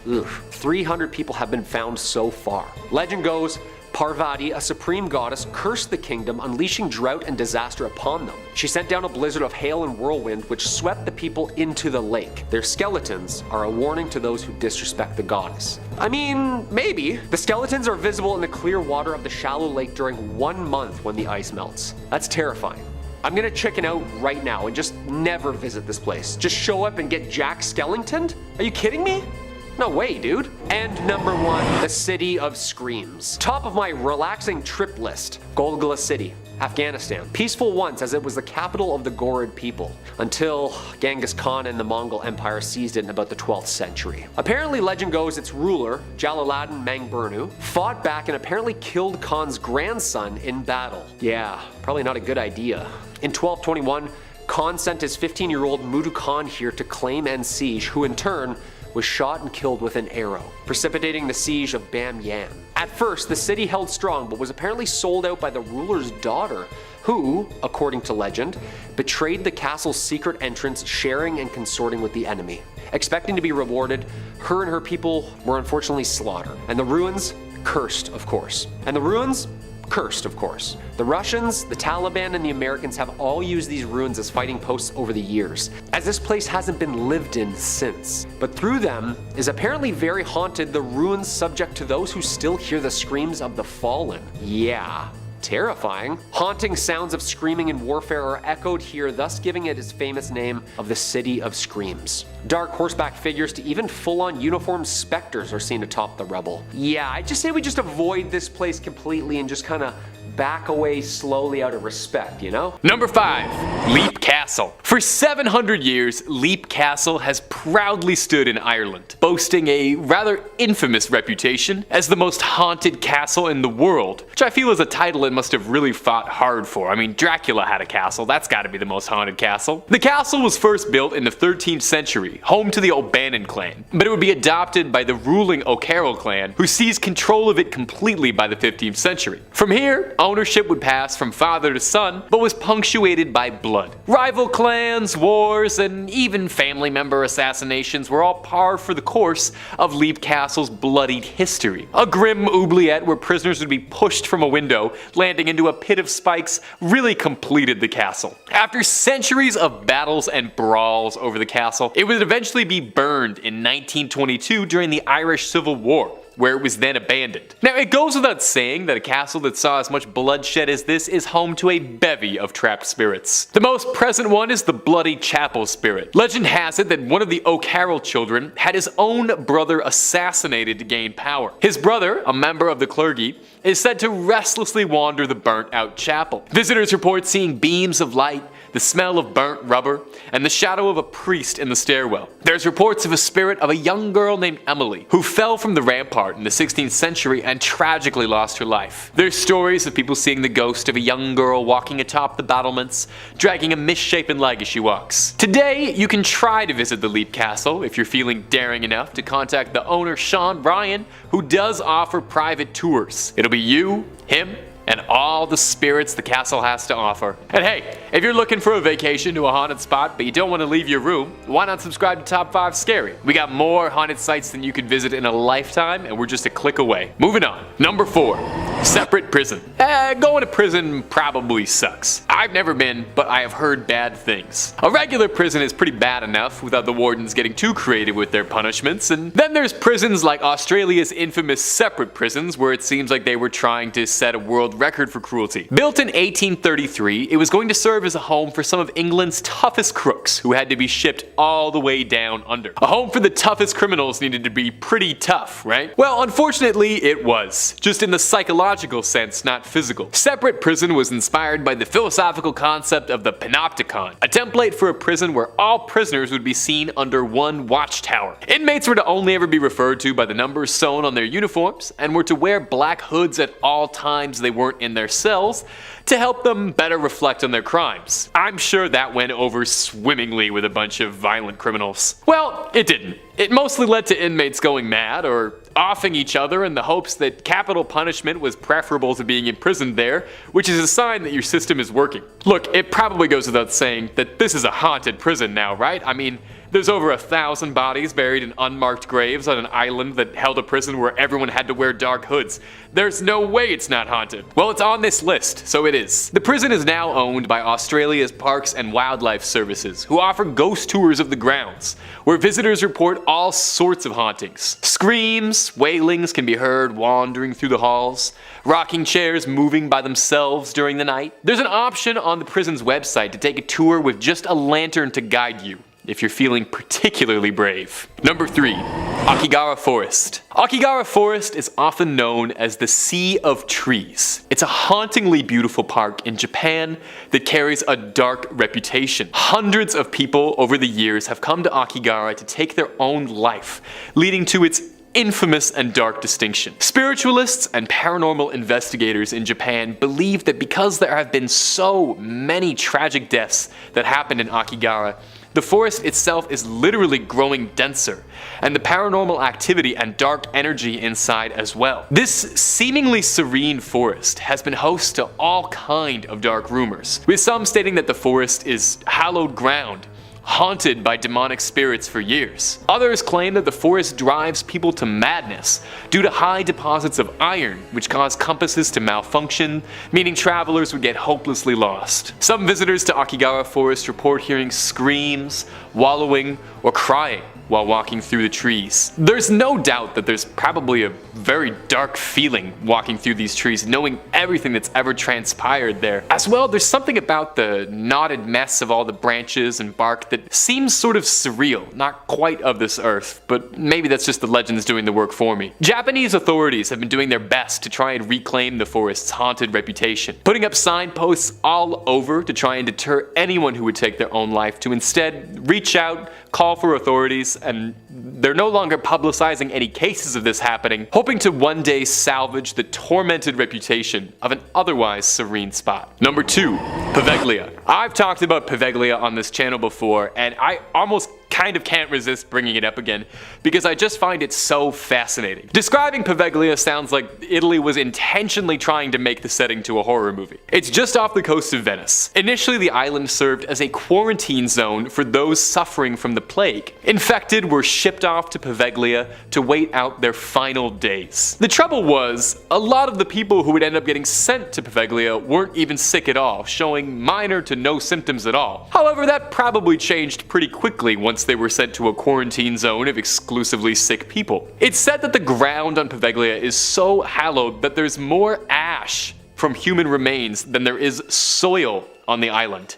Ugh. 300 people have been found so far. Legend goes, Parvati, a supreme goddess, cursed the kingdom, unleashing drought and disaster upon them. She sent down a blizzard of hail and whirlwind which swept the people into the lake. Their skeletons are a warning to those who disrespect the goddess. I mean, maybe. The skeletons are visible in the clear water of the shallow lake during 1 month when the ice melts. That's terrifying. I'm gonna chicken out right now and just never visit this place. Just show up and get Jack Skellingtoned? Are you kidding me? No way, dude. And number 1, the City of Screams. Top of my relaxing trip list, Golgotha City, Afghanistan. Peaceful once as it was the capital of the Ghorid people, until Genghis Khan and the Mongol Empire seized it in about the 12th century. Apparently, legend goes its ruler, Jalaluddin Mangburnu, fought back and apparently killed Khan's grandson in battle. Yeah, probably not a good idea. In 1221, Khan sent his 15-year-old Mudu Khan here to claim and siege, who in turn was shot and killed with an arrow, precipitating the siege of Bamyan. At first, the city held strong, but was apparently sold out by the ruler's daughter, who, according to legend, betrayed the castle's secret entrance, sharing and consorting with the enemy. Expecting to be rewarded, her and her people were unfortunately slaughtered, and the ruins cursed, of course. The Russians, the Taliban, and the Americans have all used these ruins as fighting posts over the years, as this place hasn't been lived in since. But through them is apparently very haunted, the ruins subject to those who still hear the screams of the fallen. Yeah. Terrifying. Haunting sounds of screaming and warfare are echoed here, thus giving it its famous name of the City of Screams. Dark horseback figures to even full-on uniformed specters are seen atop the rubble. Yeah, I just say we just avoid this place completely and just kind of back away slowly out of respect, you know?
Number 5. Leap Castle. For 700 years, Leap Castle has proudly stood in Ireland, boasting a rather infamous reputation as the most haunted castle in the world, which I feel is a title it must have really fought hard for. I mean, Dracula had a castle, that's gotta be the most haunted castle. The castle was first built in the 13th century, home to the O'Bannon clan, but it would be adopted by the ruling O'Carroll clan, who seized control of it completely by the 15th century. From here, ownership would pass from father to son, but was punctuated by blood. Rival clans, wars, and even family member assassinations were all par for the course of Leap Castle's bloodied history. A grim oubliette where prisoners would be pushed from a window, landing into a pit of spikes, really completed the castle. After centuries of battles and brawls over the castle, it would eventually be burned in 1922 during the Irish Civil War, where it was then abandoned. Now, it goes without saying that a castle that saw as much bloodshed as this is home to a bevy of trapped spirits. The most present one is the Bloody Chapel spirit. Legend has it that one of the O'Carroll children had his own brother assassinated to gain power. His brother, a member of the clergy, is said to restlessly wander the burnt-out chapel. Visitors report seeing beams of light, the smell of burnt rubber, and the shadow of a priest in the stairwell. There's reports of a spirit of a young girl named Emily, who fell from the rampart in the 16th century and tragically lost her life. There's stories of people seeing the ghost of a young girl walking atop the battlements, dragging a misshapen leg as she walks. Today, you can try to visit the Leap Castle if you're feeling daring enough to contact the owner Sean Ryan, who does offer private tours. It'll be you, him, and all the spirits the castle has to offer. And hey, if you're looking for a vacation to a haunted spot but you don't want to leave your room, why not subscribe to Top 5 Scary? We got more haunted sites than you could visit in a lifetime, and we're just a click away. Moving on. Number 4. Separate prison. Going to prison probably sucks. I've never been, but I have heard bad things. A regular prison is pretty bad enough without the wardens getting too creative with their punishments, and then there's prisons like Australia's infamous separate prisons, where it seems like they were trying to set a world record for cruelty. Built in 1833, it was going to serve as a home for some of England's toughest crooks who had to be shipped all the way down under. A home for the toughest criminals needed to be pretty tough, right? Well, unfortunately, it was. Just in the psychological sense, not physical. Separate prison was inspired by the philosophical concept of the panopticon, a template for a prison where all prisoners would be seen under one watchtower. Inmates were to only ever be referred to by the numbers sewn on their uniforms, and were to wear black hoods at all times they weren't in their cells to help them better reflect on their crimes. I'm sure that went over swimmingly with a bunch of violent criminals. Well, it didn't. It mostly led to inmates going mad or offing each other in the hopes that capital punishment was preferable to being imprisoned there, which is a sign that your system is working. Look, it probably goes without saying that this is a haunted prison now, right? I mean, there's over 1,000 bodies buried in unmarked graves on an island that held a prison where everyone had to wear dark hoods. There's no way it's not haunted. Well, it's on this list, so it is. The prison is now owned by Australia's Parks and Wildlife Services, who offer ghost tours of the grounds, where visitors report all sorts of hauntings. Screams, wailings can be heard wandering through the halls, rocking chairs moving by themselves during the night. There's an option on the prison's website to take a tour with just a lantern to guide you, if you're feeling particularly brave. Number 3. Akigara Forest. Akigara Forest is often known as the Sea of Trees. It's a hauntingly beautiful park in Japan that carries a dark reputation. Hundreds of people over the years have come to Akigara to take their own life, leading to its infamous and dark distinction. Spiritualists and paranormal investigators in Japan believe that because there have been so many tragic deaths that happened in Akigara, the forest itself is literally growing denser, and the paranormal activity and dark energy inside as well. This seemingly serene forest has been host to all kind of dark rumors, with some stating that the forest is hallowed ground, haunted by demonic spirits for years. Others claim that the forest drives people to madness due to high deposits of iron, which cause compasses to malfunction, meaning travelers would get hopelessly lost. Some visitors to Akigara Forest report hearing screams, wallowing, or crying while walking through the trees. There's no doubt that there's probably a very dark feeling walking through these trees, knowing everything that's ever transpired there. As well, there's something about the knotted mess of all the branches and bark that seems sort of surreal, not quite of this earth, but maybe that's just the legends doing the work for me. Japanese authorities have been doing their best to try and reclaim the forest's haunted reputation, putting up signposts all over to try and deter anyone who would take their own life to instead reach out, call for authorities, and they're no longer publicizing any cases of this happening, hoping to one day salvage the tormented reputation of an otherwise serene spot. Number 2. Poveglia. I've talked about Poveglia on this channel before, and I almost kind of can't resist bringing it up again because I just find it so fascinating. Describing Poveglia sounds like Italy was intentionally trying to make the setting to a horror movie. It's just off the coast of Venice. Initially, the island served as a quarantine zone for those suffering from the plague. Infected were shipped off to Poveglia to wait out their final days. The trouble was, a lot of the people who would end up getting sent to Poveglia weren't even sick at all, showing minor to no symptoms at all. However, that probably changed pretty quickly once they were sent to a quarantine zone of exclusively sick people. It's said that the ground on Poveglia is so hallowed that there's more ash from human remains than there is soil on the island.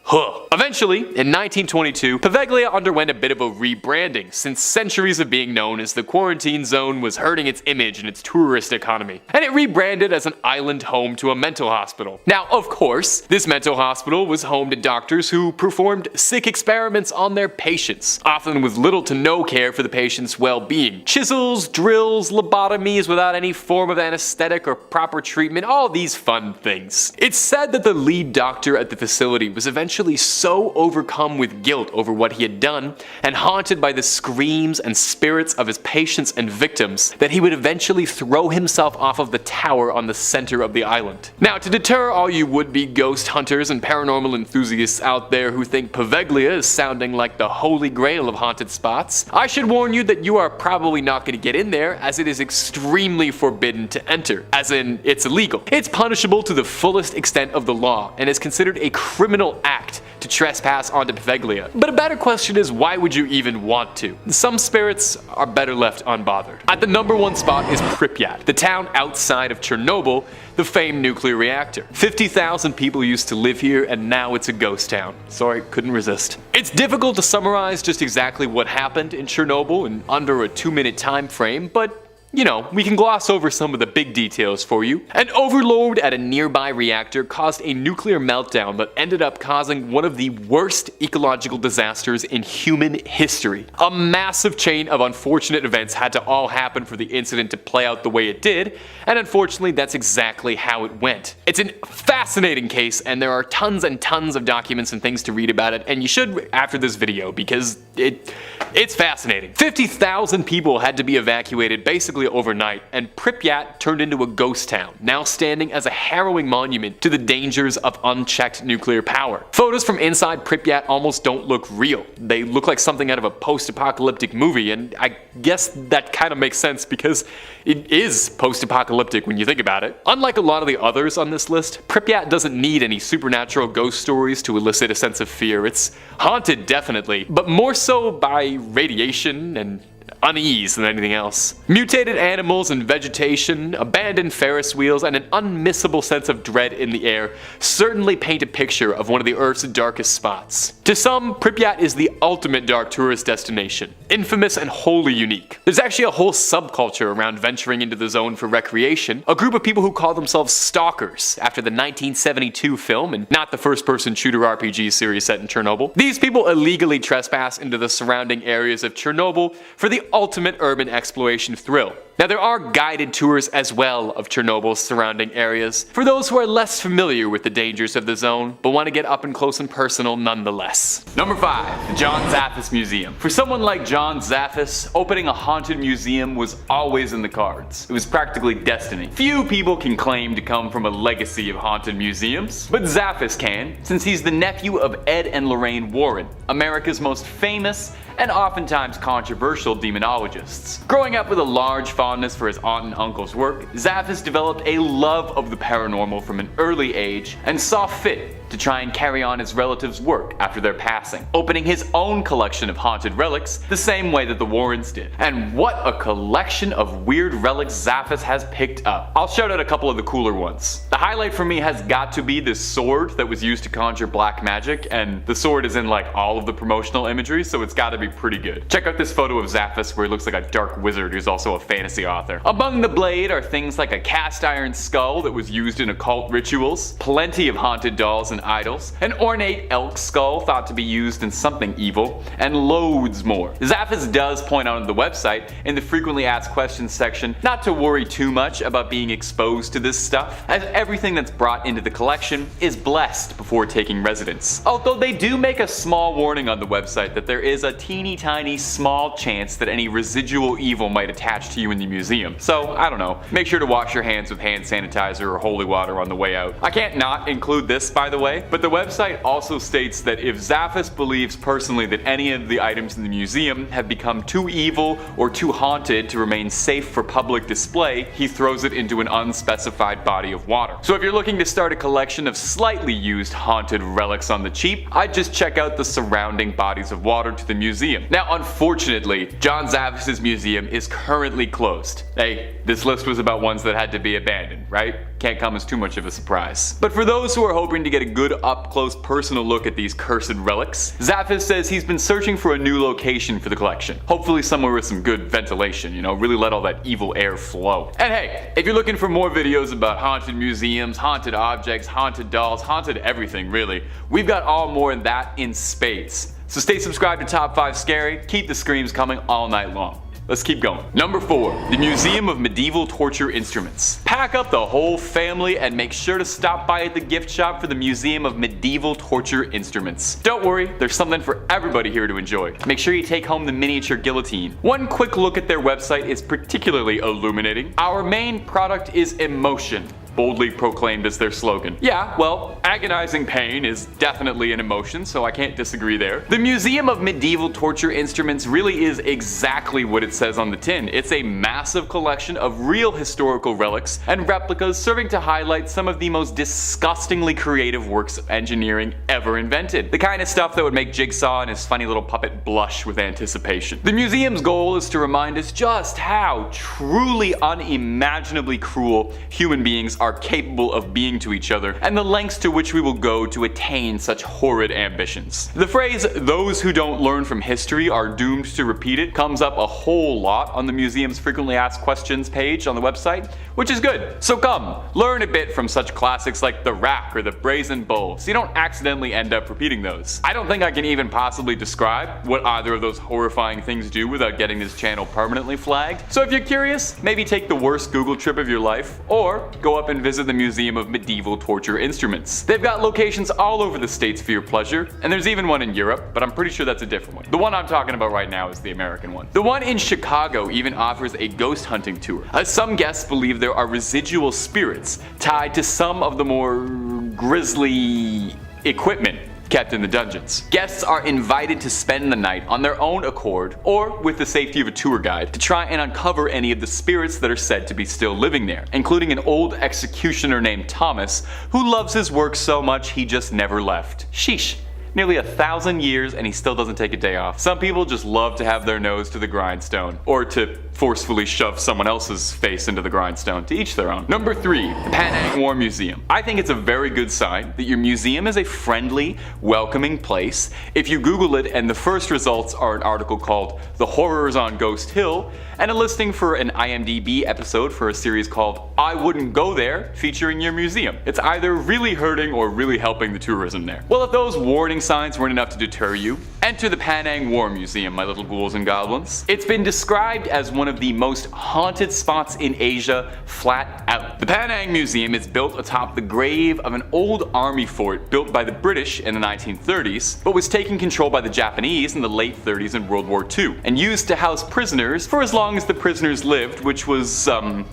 Eventually, in 1922, Poveglia underwent a bit of a rebranding, since centuries of being known as the quarantine zone was hurting its image and its tourist economy, and it rebranded as an island home to a mental hospital. Now, of course, this mental hospital was home to doctors who performed sick experiments on their patients, often with little to no care for the patient's well-being. Chisels, drills, lobotomies without any form of anesthetic or proper treatment, all these fun things. It's said that the lead doctor at the facility was eventually so overcome with guilt over what he had done and haunted by the screams and spirits of his patients and victims that he would eventually throw himself off of the tower on the center of the island. Now, to deter all you would-be ghost hunters and paranormal enthusiasts out there who think Poveglia is sounding like the holy grail of haunted spots, I should warn you that you are probably not going to get in there, as it is extremely forbidden to enter, as in it's illegal. It's punishable to the fullest extent of the law and is considered a criminal act to trespass onto Poveglia. But a better question is, why would you even want to? Some spirits are better left unbothered. At the number one spot is Pripyat, the town outside of Chernobyl, the famed nuclear reactor. 50,000 people used to live here, and now it's a ghost town. Sorry, couldn't resist. It's difficult to summarize just exactly what happened in Chernobyl in under a 2-minute time frame, but you know, we can gloss over some of the big details for you. An overload at a nearby reactor caused a nuclear meltdown that ended up causing one of the worst ecological disasters in human history. A massive chain of unfortunate events had to all happen for the incident to play out the way it did, and unfortunately that's exactly how it went. It's a fascinating case, and there are tons and tons of documents and things to read about it, and you should after this video because it's fascinating. 50,000 people had to be evacuated basically overnight, and Pripyat turned into a ghost town, now standing as a harrowing monument to the dangers of unchecked nuclear power. Photos from inside Pripyat almost don't look real. They look like something out of a post-apocalyptic movie, and I guess that kind of makes sense because it is post-apocalyptic when you think about it. Unlike a lot of the others on this list, Pripyat doesn't need any supernatural ghost stories to elicit a sense of fear. It's haunted, definitely, but more so by radiation and unease than anything else. Mutated animals and vegetation, abandoned Ferris wheels, and an unmissable sense of dread in the air certainly paint a picture of one of the Earth's darkest spots. To some, Pripyat is the ultimate dark tourist destination, infamous and wholly unique. There's actually a whole subculture around venturing into the zone for recreation, a group of people who call themselves stalkers after the 1972 film and not the first-person shooter RPG series set in Chernobyl. These people illegally trespass into the surrounding areas of Chernobyl for the ultimate urban exploration thrill. Now, there are guided tours as well of Chernobyl's surrounding areas for those who are less familiar with the dangers of the zone, but want to get up and close and personal nonetheless. Number 5. The John Zaffis Museum. For someone like John Zaffis, opening a haunted museum was always in the cards. It was practically destiny. Few people can claim to come from a legacy of haunted museums, but Zaffis can, since he's the nephew of Ed and Lorraine Warren, America's most famous and oftentimes controversial demonologists. Growing up with a large fondness for his aunt and uncle's work, Zaffis developed a love of the paranormal from an early age and saw fit to try and carry on his relatives' work after their passing, opening his own collection of haunted relics the same way that the Warrens did. And what a collection of weird relics Zaffis has picked up. I'll shout out a couple of the cooler ones. The highlight for me has got to be this sword that was used to conjure black magic, and the sword is in like all of the promotional imagery, so it's gotta be pretty good. Check out this photo of Zaffis where he looks like a dark wizard who's also a fantasy author. Among the blade are things like a cast iron skull that was used in occult rituals, plenty of haunted dolls and idols, an ornate elk skull thought to be used in something evil, and loads more. Zaffis does point out on the website, in the frequently asked questions section, not to worry too much about being exposed to this stuff, as everything that's brought into the collection is blessed before taking residence. Although they do make a small warning on the website that there is a teeny tiny small chance that any residual evil might attach to you in the museum. So, I don't know, make sure to wash your hands with hand sanitizer or holy water on the way out. I can't not include this, by the way, but the website also states that if Zaffis believes personally that any of the items in the museum have become too evil or too haunted to remain safe for public display, he throws it into an unspecified body of water. So if you're looking to start a collection of slightly used haunted relics on the cheap, I'd just check out the surrounding bodies of water to the museum. Now, unfortunately, John Zaffis' museum is currently closed. Hey, this list was about ones that had to be abandoned, right? can't come as too much of a surprise. But for those who are hoping to get a good up-close personal look at these cursed relics, Zaphis says he's been searching for a new location for the collection. Hopefully somewhere with some good ventilation, you know, really let all that evil air flow. And hey, if you're looking for more videos about haunted museums, haunted objects, haunted dolls, haunted everything really, we've got all more of that in spades. So stay subscribed to Top 5 Scary, keep the screams coming all night long. Let's keep going. Number 4, the Museum of Medieval Torture Instruments. Pack up the whole family and make sure to stop by at the gift shop for the Museum of Medieval Torture Instruments. Don't worry, there's something for everybody here to enjoy. Make sure you take home the miniature guillotine. One quick look at their website is particularly illuminating. Our main product is emotion, boldly proclaimed as their slogan. Yeah, well, agonizing pain is definitely an emotion, so I can't disagree there. The Museum of Medieval Torture Instruments really is exactly what it says on the tin. It's a massive collection of real historical relics and replicas serving to highlight some of the most disgustingly creative works of engineering ever invented. The kind of stuff that would make Jigsaw and his funny little puppet blush with anticipation. The museum's goal is to remind us just how truly unimaginably cruel human beings are capable of being to each other, and the lengths to which we will go to attain such horrid ambitions. The phrase, "those who don't learn from history are doomed to repeat it," comes up a whole lot on the museum's frequently asked questions page on the website, which is good. So come, learn a bit from such classics like the Rack or the Brazen Bull, so you don't accidentally end up repeating those. I don't think I can even possibly describe what either of those horrifying things do without getting this channel permanently flagged. So if you're curious, maybe take the worst Google trip of your life, or go up and visit the Museum of Medieval Torture Instruments. They've got locations all over the states for your pleasure, and there's even one in Europe, but I'm pretty sure that's a different one. The one I'm talking about right now is the American one. The one in Chicago even offers a ghost hunting tour, as some guests believe there are residual spirits tied to some of the more grisly equipment kept in the dungeons. Guests are invited to spend the night on their own accord or with the safety of a tour guide to try and uncover any of the spirits that are said to be still living there, including an old executioner named Thomas who loves his work so much he just never left. Sheesh. Nearly 1,000 years and he still doesn't take a day off. Some people just love to have their nose to the grindstone, or to forcefully shove someone else's face into the grindstone, to each their own. Number 3, the Penang War Museum. I think it's a very good sign that your museum is a friendly, welcoming place. If you Google it and the first results are an article called The Horrors on Ghost Hill, and a listing for an IMDb episode for a series called I Wouldn't Go There, featuring your museum. It's either really hurting or really helping the tourism there. Well, if those warning signs weren't enough to deter you, enter the Penang War Museum, my little ghouls and goblins. It's been described as one of the most haunted spots in Asia, flat out. The Penang Museum is built atop the grave of an old army fort built by the British in the 1930s, but was taken control by the Japanese in the late 30s in World War II, and used to house prisoners for as long as the prisoners lived, which was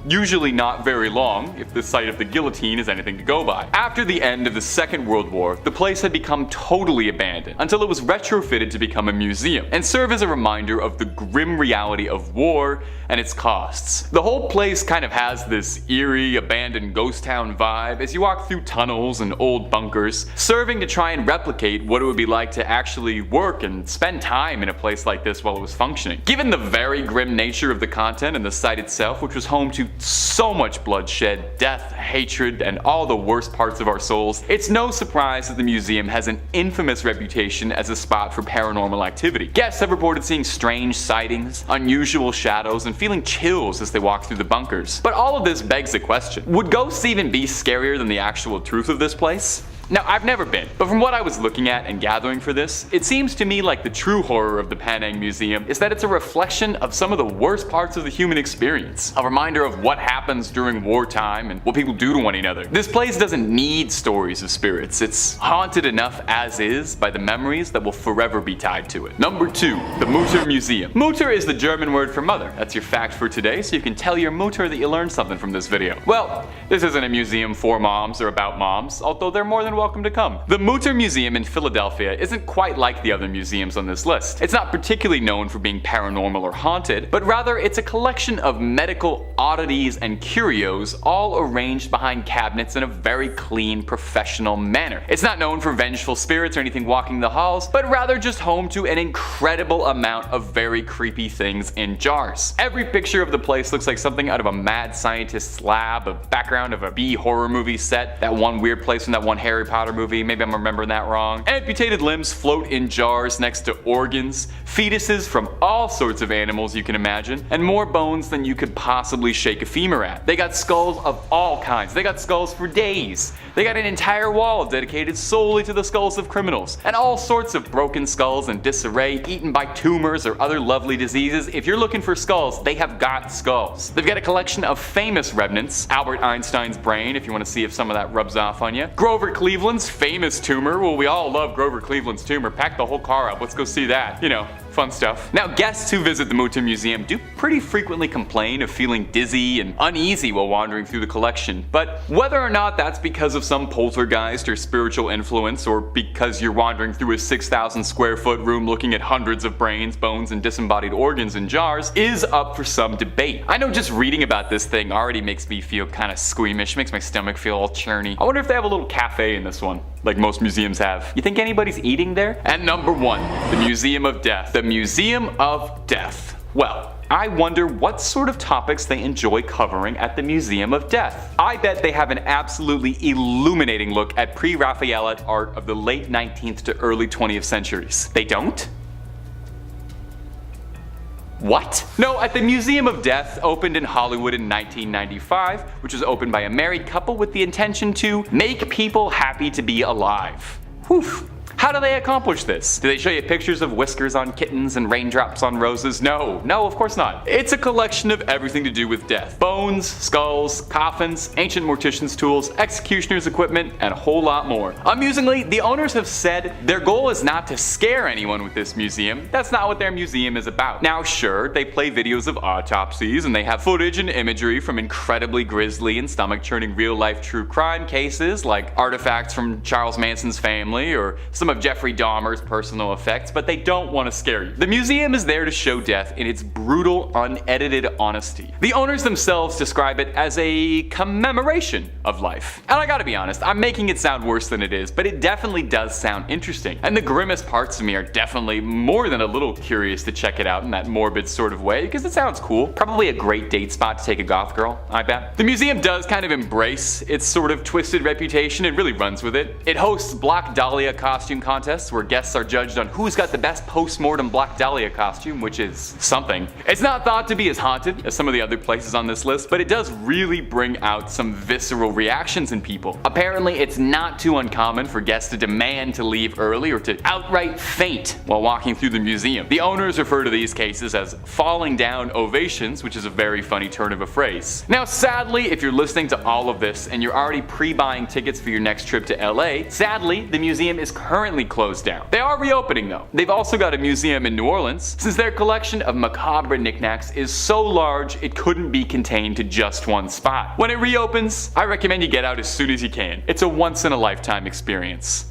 usually not very long, if the site of the guillotine is anything to go by. After the end of the Second World War, the place had become totally abandoned, until it was retrofitted to become a museum, and serve as a reminder of the grim reality of war and its costs. The whole place kind of has this eerie, abandoned ghost town vibe as you walk through tunnels and old bunkers, serving to try and replicate what it would be like to actually work and spend time in a place like this while it was functioning. Given the very grim nature of the content and the site itself, which was home to so much bloodshed, death, hatred, and all the worst parts of our souls, it's no surprise that the museum has an infamous reputation as a spot for paranormal activity. Guests have reported seeing strange sightings, unusual shadows, and feeling chills as they walk through the bunkers. But all of this begs the question, would ghosts even be scarier than the actual truth of this place? Now, I've never been, but from what I was looking at and gathering for this, it seems to me like the true horror of the Penang Museum is that it's a reflection of some of the worst parts of the human experience. A reminder of what happens during wartime and what people do to one another. This place doesn't need stories of spirits. It's haunted enough as is by the memories that will forever be tied to it. Number 2, the Mutter Museum. Mutter is the German word for mother. That's your fact for today, so you can tell your Mutter that you learned something from this video. Well, this isn't a museum for moms or about moms, although they're more than than welcome to come. The Mutter Museum in Philadelphia isn't quite like the other museums on this list. It's not particularly known for being paranormal or haunted, but rather it's a collection of medical oddities and curios all arranged behind cabinets in a very clean, professional manner. It's not known for vengeful spirits or anything walking the halls, but rather just home to an incredible amount of very creepy things in jars. Every picture of the place looks like something out of a mad scientist's lab, a background of a B horror movie set, that one weird place from that one Harry Potter movie, maybe I'm remembering that wrong. Amputated limbs float in jars next to organs, fetuses from all sorts of animals you can imagine, and more bones than you could possibly shake a femur at. They got skulls of all kinds. They got skulls for days. They got an entire wall dedicated solely to the skulls of criminals, and all sorts of broken skulls in disarray, eaten by tumors or other lovely diseases. If you're looking for skulls, they have got skulls. They've got a collection of famous remnants, Albert Einstein's brain, if you want to see if some of that rubs off on you. Grover Cleveland's famous tumor. Well, we all love Grover Cleveland's tumor. Pack the whole car up. Let's go see that. You know, fun stuff. Now, guests who visit the Mutter Museum do pretty frequently complain of feeling dizzy and uneasy while wandering through the collection, but whether or not that's because of some poltergeist or spiritual influence, or because you're wandering through a 6,000 square foot room looking at hundreds of brains, bones, and disembodied organs in jars, is up for some debate. I know just reading about this thing already makes me feel kind of squeamish, makes my stomach feel all churny. I wonder if they have a little cafe in this one, like most museums have. You think anybody's eating there? And number 1, the Museum of Death. The Museum of Death. Well, I wonder what sort of topics they enjoy covering at the Museum of Death. I bet they have an absolutely illuminating look at pre-Raphaelite art of the late 19th to early 20th centuries. They don't? What? No, at the Museum of Death, opened in Hollywood in 1995, which was opened by a married couple with the intention to make people happy to be alive. Whew. How do they accomplish this? Do they show you pictures of whiskers on kittens and raindrops on roses? No, of course not. It's a collection of everything to do with death. Bones, skulls, coffins, ancient mortician's tools, executioner's equipment, and a whole lot more. Amusingly, the owners have said their goal is not to scare anyone with this museum. That's not what their museum is about. Now sure, they play videos of autopsies and they have footage and imagery from incredibly grisly and stomach-churning real-life true crime cases like artifacts from Charles Manson's family or some of Jeffrey Dahmer's personal effects, but they don't want to scare you. The museum is there to show death in its brutal, unedited honesty. The owners themselves describe it as a commemoration of life. And I gotta be honest, I'm making it sound worse than it is, but it definitely does sound interesting. And the grimmest parts of me are definitely more than a little curious to check it out in that morbid sort of way, because it sounds cool. Probably a great date spot to take a goth girl, I bet. The museum does kind of embrace its sort of twisted reputation and really runs with it. It hosts Black Dahlia costume contests where guests are judged on who's got the best post-mortem Black Dahlia costume, which is something. It's not thought to be as haunted as some of the other places on this list, but it does really bring out some visceral reactions in people. Apparently, it's not too uncommon for guests to demand to leave early or to outright faint while walking through the museum. The owners refer to these cases as falling down ovations, which is a very funny turn of a phrase. Now, sadly, if you're listening to all of this and you're already pre-buying tickets for your next trip to LA, sadly, the museum is currently closed down. They are reopening though. They've also got a museum in New Orleans, since their collection of macabre knickknacks is so large it couldn't be contained to just one spot. When it reopens, I recommend you get out as soon as you can. It's a once-in-a-lifetime experience.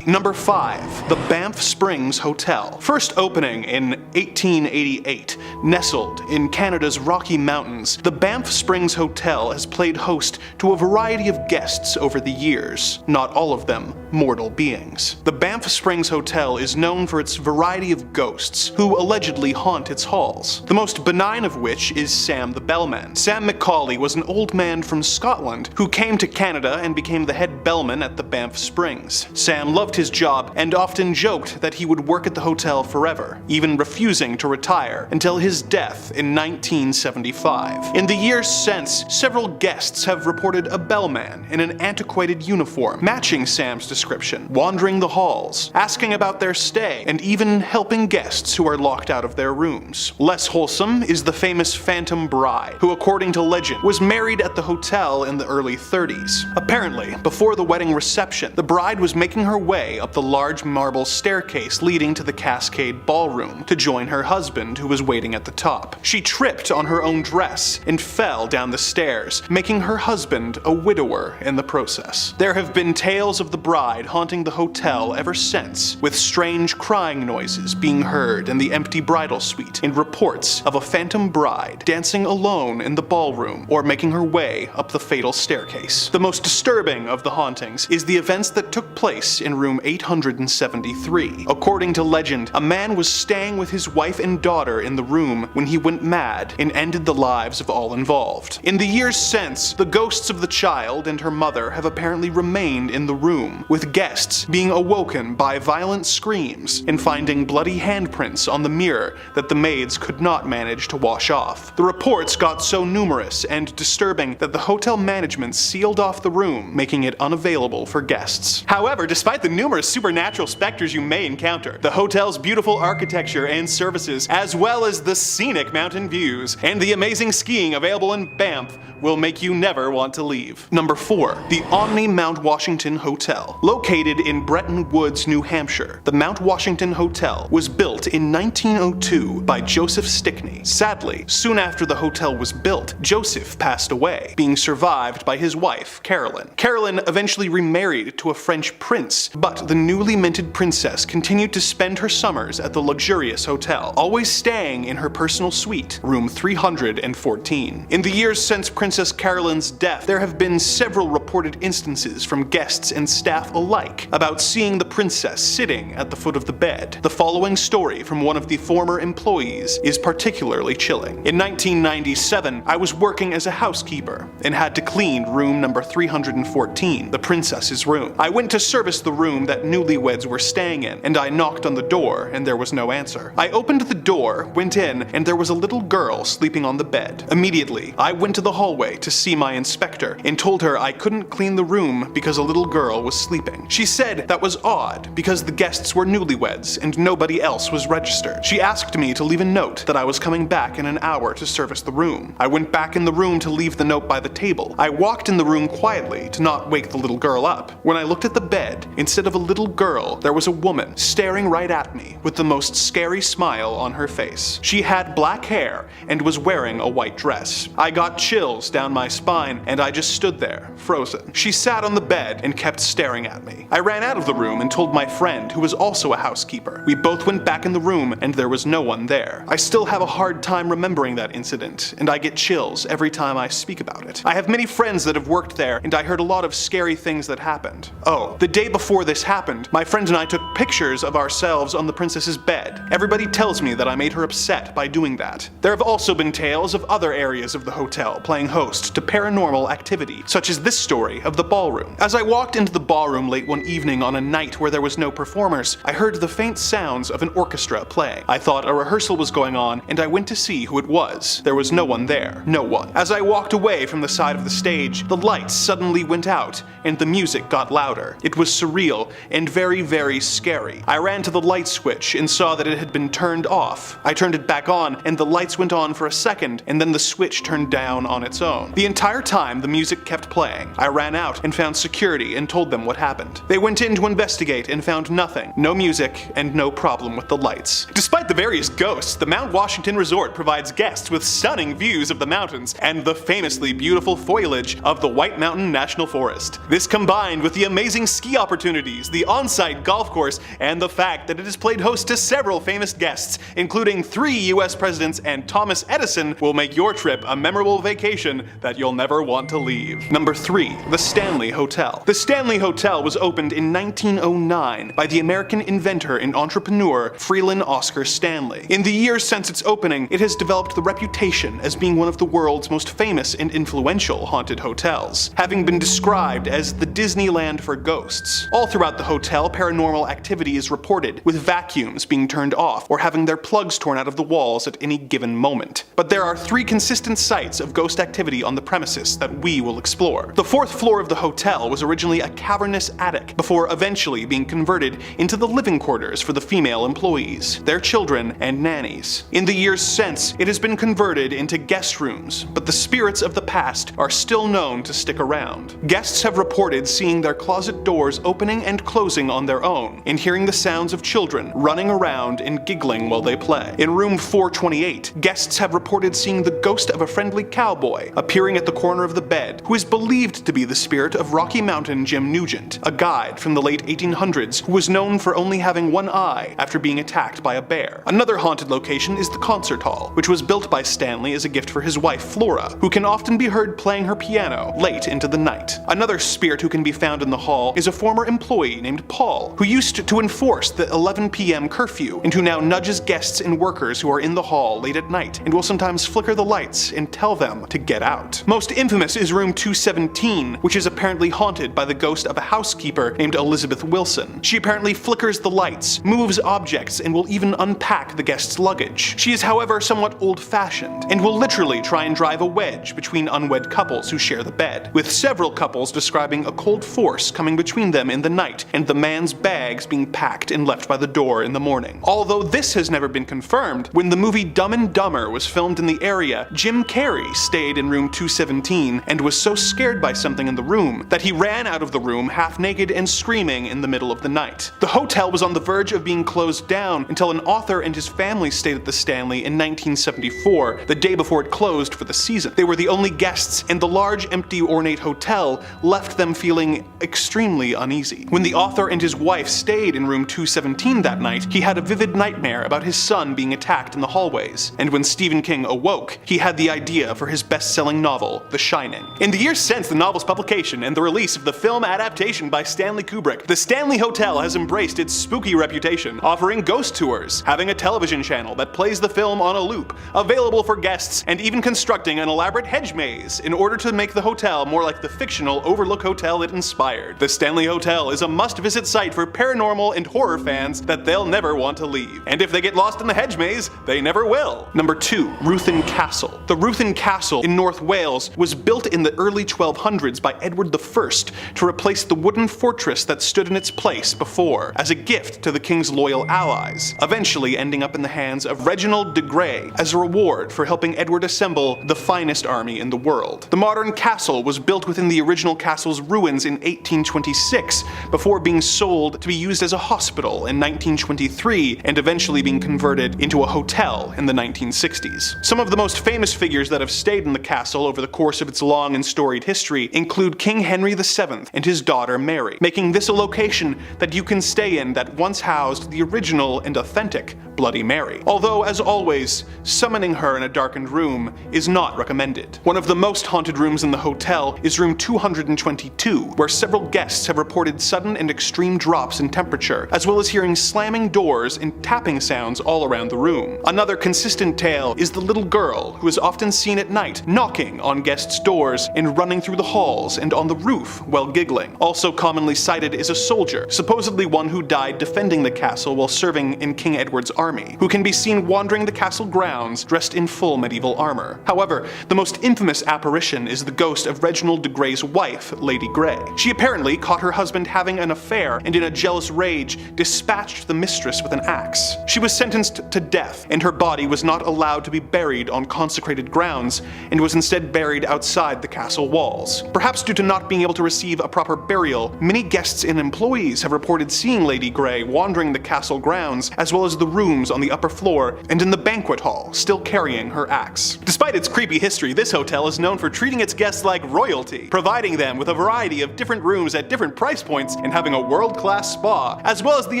Number 5. The Banff Springs Hotel. First opening in 1888, nestled in Canada's Rocky Mountains, the Banff Springs Hotel has played host to a variety of guests over the years, not all of them mortal beings. The Banff Springs Hotel is known for its variety of ghosts, who allegedly haunt its halls, the most benign of which is Sam the Bellman. Sam McCauley was an old man from Scotland who came to Canada and became the head bellman at the Banff Springs. Sam loved his job and often joked that he would work at the hotel forever, even refusing to retire until his death in 1975. In the years since, several guests have reported a bellman in an antiquated uniform, matching Sam's description, wandering the halls, asking about their stay, and even helping guests who are locked out of their rooms. Less wholesome is the famous Phantom Bride, who according to legend was married at the hotel in the early 30s. Apparently, before the wedding reception, the bride was making making her way up the large marble staircase leading to the Cascade Ballroom to join her husband who was waiting at the top. She tripped on her own dress and fell down the stairs, making her husband a widower in the process. There have been tales of the bride haunting the hotel ever since, with strange crying noises being heard in the empty bridal suite and reports of a phantom bride dancing alone in the ballroom or making her way up the fatal staircase. The most disturbing of the hauntings is the events that took place in room 873. According to legend, a man was staying with his wife and daughter in the room when he went mad and ended the lives of all involved. In the years since, the ghosts of the child and her mother have apparently remained in the room, with guests being awoken by violent screams and finding bloody handprints on the mirror that the maids could not manage to wash off. The reports got so numerous and disturbing that the hotel management sealed off the room, making it unavailable for guests. However, despite the numerous supernatural specters you may encounter, the hotel's beautiful architecture and services, as well as the scenic mountain views and the amazing skiing available in Banff, will make you never want to leave. Number 4. The Omni Mount Washington Hotel. Located in Bretton Woods, New Hampshire, the Mount Washington Hotel was built in 1902 by Joseph Stickney. Sadly, soon after the hotel was built, Joseph passed away, being survived by his wife, Carolyn. Carolyn eventually remarried to a French prince, but the newly minted princess continued to spend her summers at the luxurious hotel, always staying in her personal suite, room 314. In the years since Princess Carolyn's death, there have been several reported instances from guests and staff alike about seeing the princess sitting at the foot of the bed. The following story from one of the former employees is particularly chilling. In 1997, I was working as a housekeeper and had to clean room number 314, the princess's room. I went to service the room that newlyweds were staying in, and I knocked on the door and there was no answer. I opened the door, went in, and there was a little girl sleeping on the bed. Immediately, I went to the hallway to see my inspector and told her I couldn't clean the room because a little girl was sleeping. She said that was odd because the guests were newlyweds and nobody else was registered. She asked me to leave a note that I was coming back in an hour to service the room. I went back in the room to leave the note by the table. I walked in the room quietly to not wake the little girl up. When I looked at the bed, instead of a little girl, there was a woman staring right at me with the most scary smile on her face. She had black hair and was wearing a white dress. I got chills down my spine and I just stood there, frozen. She sat on the bed and kept staring at me. I ran out of the room and told my friend, who was also a housekeeper. We both went back in the room and there was no one there. I still have a hard time remembering that incident, and I get chills every time I speak about it. I have many friends that have worked there and I heard a lot of scary things that happened. Oh, the day before this happened, my friend and I took pictures of ourselves on the princess's bed. Everybody tells me that I made her upset by doing that. There have also been tales of other areas of the hotel playing host to paranormal activity, such as this story of the ballroom. As I walked into the ballroom late one evening on a night where there was no performers, I heard the faint sounds of an orchestra playing. I thought a rehearsal was going on and I went to see who it was. There was no one there. No one. As I walked away from the side of the stage, the lights suddenly went out and the music got louder. It was surreal and very, very scary. I ran to the light switch and saw that it had been turned off. I turned it back on and the lights went on for a second and then the switch turned down on its own. The entire time the music kept playing. I ran out and found security and told them what happened. They went in to investigate and found nothing. No music and no problem with the lights. Despite the various ghosts, the Mount Washington Resort provides guests with stunning views of the mountains and the famously beautiful foliage of the White Mountain National Forest. This combined with the amazing ski opportunities, the on-site golf course, and the fact that it has played host to several famous guests, including 3 US presidents and Thomas Edison, will make your trip a memorable vacation that you'll never want to leave. Number 3. The Stanley Hotel. The Stanley Hotel was opened in 1909 by the American inventor and entrepreneur Freeland Oscar Stanley. In the years since its opening, it has developed the reputation as being one of the world's most famous and influential haunted hotels, having been described as the Disneyland for ghosts. All throughout the hotel, paranormal activity is reported, with vacuums being turned off or having their plugs torn out of the walls at any given moment. But there are 3 consistent sites of ghost activity on the premises that we will explore. The 4th floor of the hotel was originally a cavernous attic before eventually being converted into the living quarters for the female employees, their children, and nannies. In the years since, it has been converted into guest rooms, but the spirits of the past are still known to stick around. Guests have reported seeing their closet doors doors opening and closing on their own, and hearing the sounds of children running around and giggling while they play. In room 428, guests have reported seeing the ghost of a friendly cowboy appearing at the corner of the bed, who is believed to be the spirit of Rocky Mountain Jim Nugent, a guide from the late 1800s who was known for only having one eye after being attacked by a bear. Another haunted location is the concert hall, which was built by Stanley as a gift for his wife Flora, who can often be heard playing her piano late into the night. Another spirit who can be found in the hall is a former employee named Paul, who used to enforce the 11 p.m. curfew and who now nudges guests and workers who are in the hall late at night and will sometimes flicker the lights and tell them to get out. Most infamous is room 217, which is apparently haunted by the ghost of a housekeeper named Elizabeth Wilson. She apparently flickers the lights, moves objects, and will even unpack the guest's luggage. She is, however, somewhat old-fashioned and will literally try and drive a wedge between unwed couples who share the bed, with several couples describing a cold force coming between them in the night and the man's bags being packed and left by the door in the morning. Although this has never been confirmed, when the movie Dumb and Dumber was filmed in the area, Jim Carrey stayed in room 217 and was so scared by something in the room that he ran out of the room half naked and screaming in the middle of the night. The hotel was on the verge of being closed down until an author and his family stayed at the Stanley in 1974, the day before it closed for the season. They were the only guests, and the large, empty, ornate hotel left them feeling extremely uneasy. When the author and his wife stayed in room 217 that night, he had a vivid nightmare about his son being attacked in the hallways, and when Stephen King awoke, he had the idea for his best-selling novel, The Shining. In the years since the novel's publication and the release of the film adaptation by Stanley Kubrick, the Stanley Hotel has embraced its spooky reputation, offering ghost tours, having a television channel that plays the film on a loop, available for guests, and even constructing an elaborate hedge maze in order to make the hotel more like the fictional Overlook Hotel it inspired. The Stanley Hotel is a must-visit site for paranormal and horror fans that they'll never want to leave. And if they get lost in the hedge maze, they never will. Number 2. Ruthin Castle. The Ruthin Castle in North Wales was built in the early 1200s by Edward I to replace the wooden fortress that stood in its place before, as a gift to the king's loyal allies, eventually ending up in the hands of Reginald de Grey as a reward for helping Edward assemble the finest army in the world. The modern castle was built within the original castle's ruins in 1826, before being sold to be used as a hospital in 1923 and eventually being converted into a hotel in the 1960s. Some of the most famous figures that have stayed in the castle over the course of its long and storied history include King Henry VII and his daughter Mary, making this a location that you can stay in that once housed the original and authentic Bloody Mary. Although, as always, summoning her in a darkened room is not recommended. One of the most haunted rooms in the hotel is room 222, where several guests have reported sudden and extreme drops in temperature, as well as hearing slamming doors and tapping sounds all around the room. Another consistent tale is the little girl who is often seen at night knocking on guests' doors and running through the halls and on the roof while giggling. Also commonly cited is a soldier, supposedly one who died defending the castle while serving in King Edward's army, who can be seen wandering the castle grounds dressed in full medieval armor. However, the most infamous apparition is the ghost of Reginald de Grey's wife, Lady Grey. She apparently caught her husband having an affair and in a jealous rage dispatched the mistress with an axe. She was sentenced to death, and her body was not allowed to be buried on consecrated grounds and was instead buried outside the castle walls. Perhaps due to not being able to receive a proper burial, many guests and employees have reported seeing Lady Grey wandering the castle grounds, as well as the rooms on the upper floor and in the banquet hall, still carrying her axe. Despite its creepy history, this hotel is known for treating its guests like royalty, providing them with a variety of different rooms at different price points and having a world-class spa, as well as the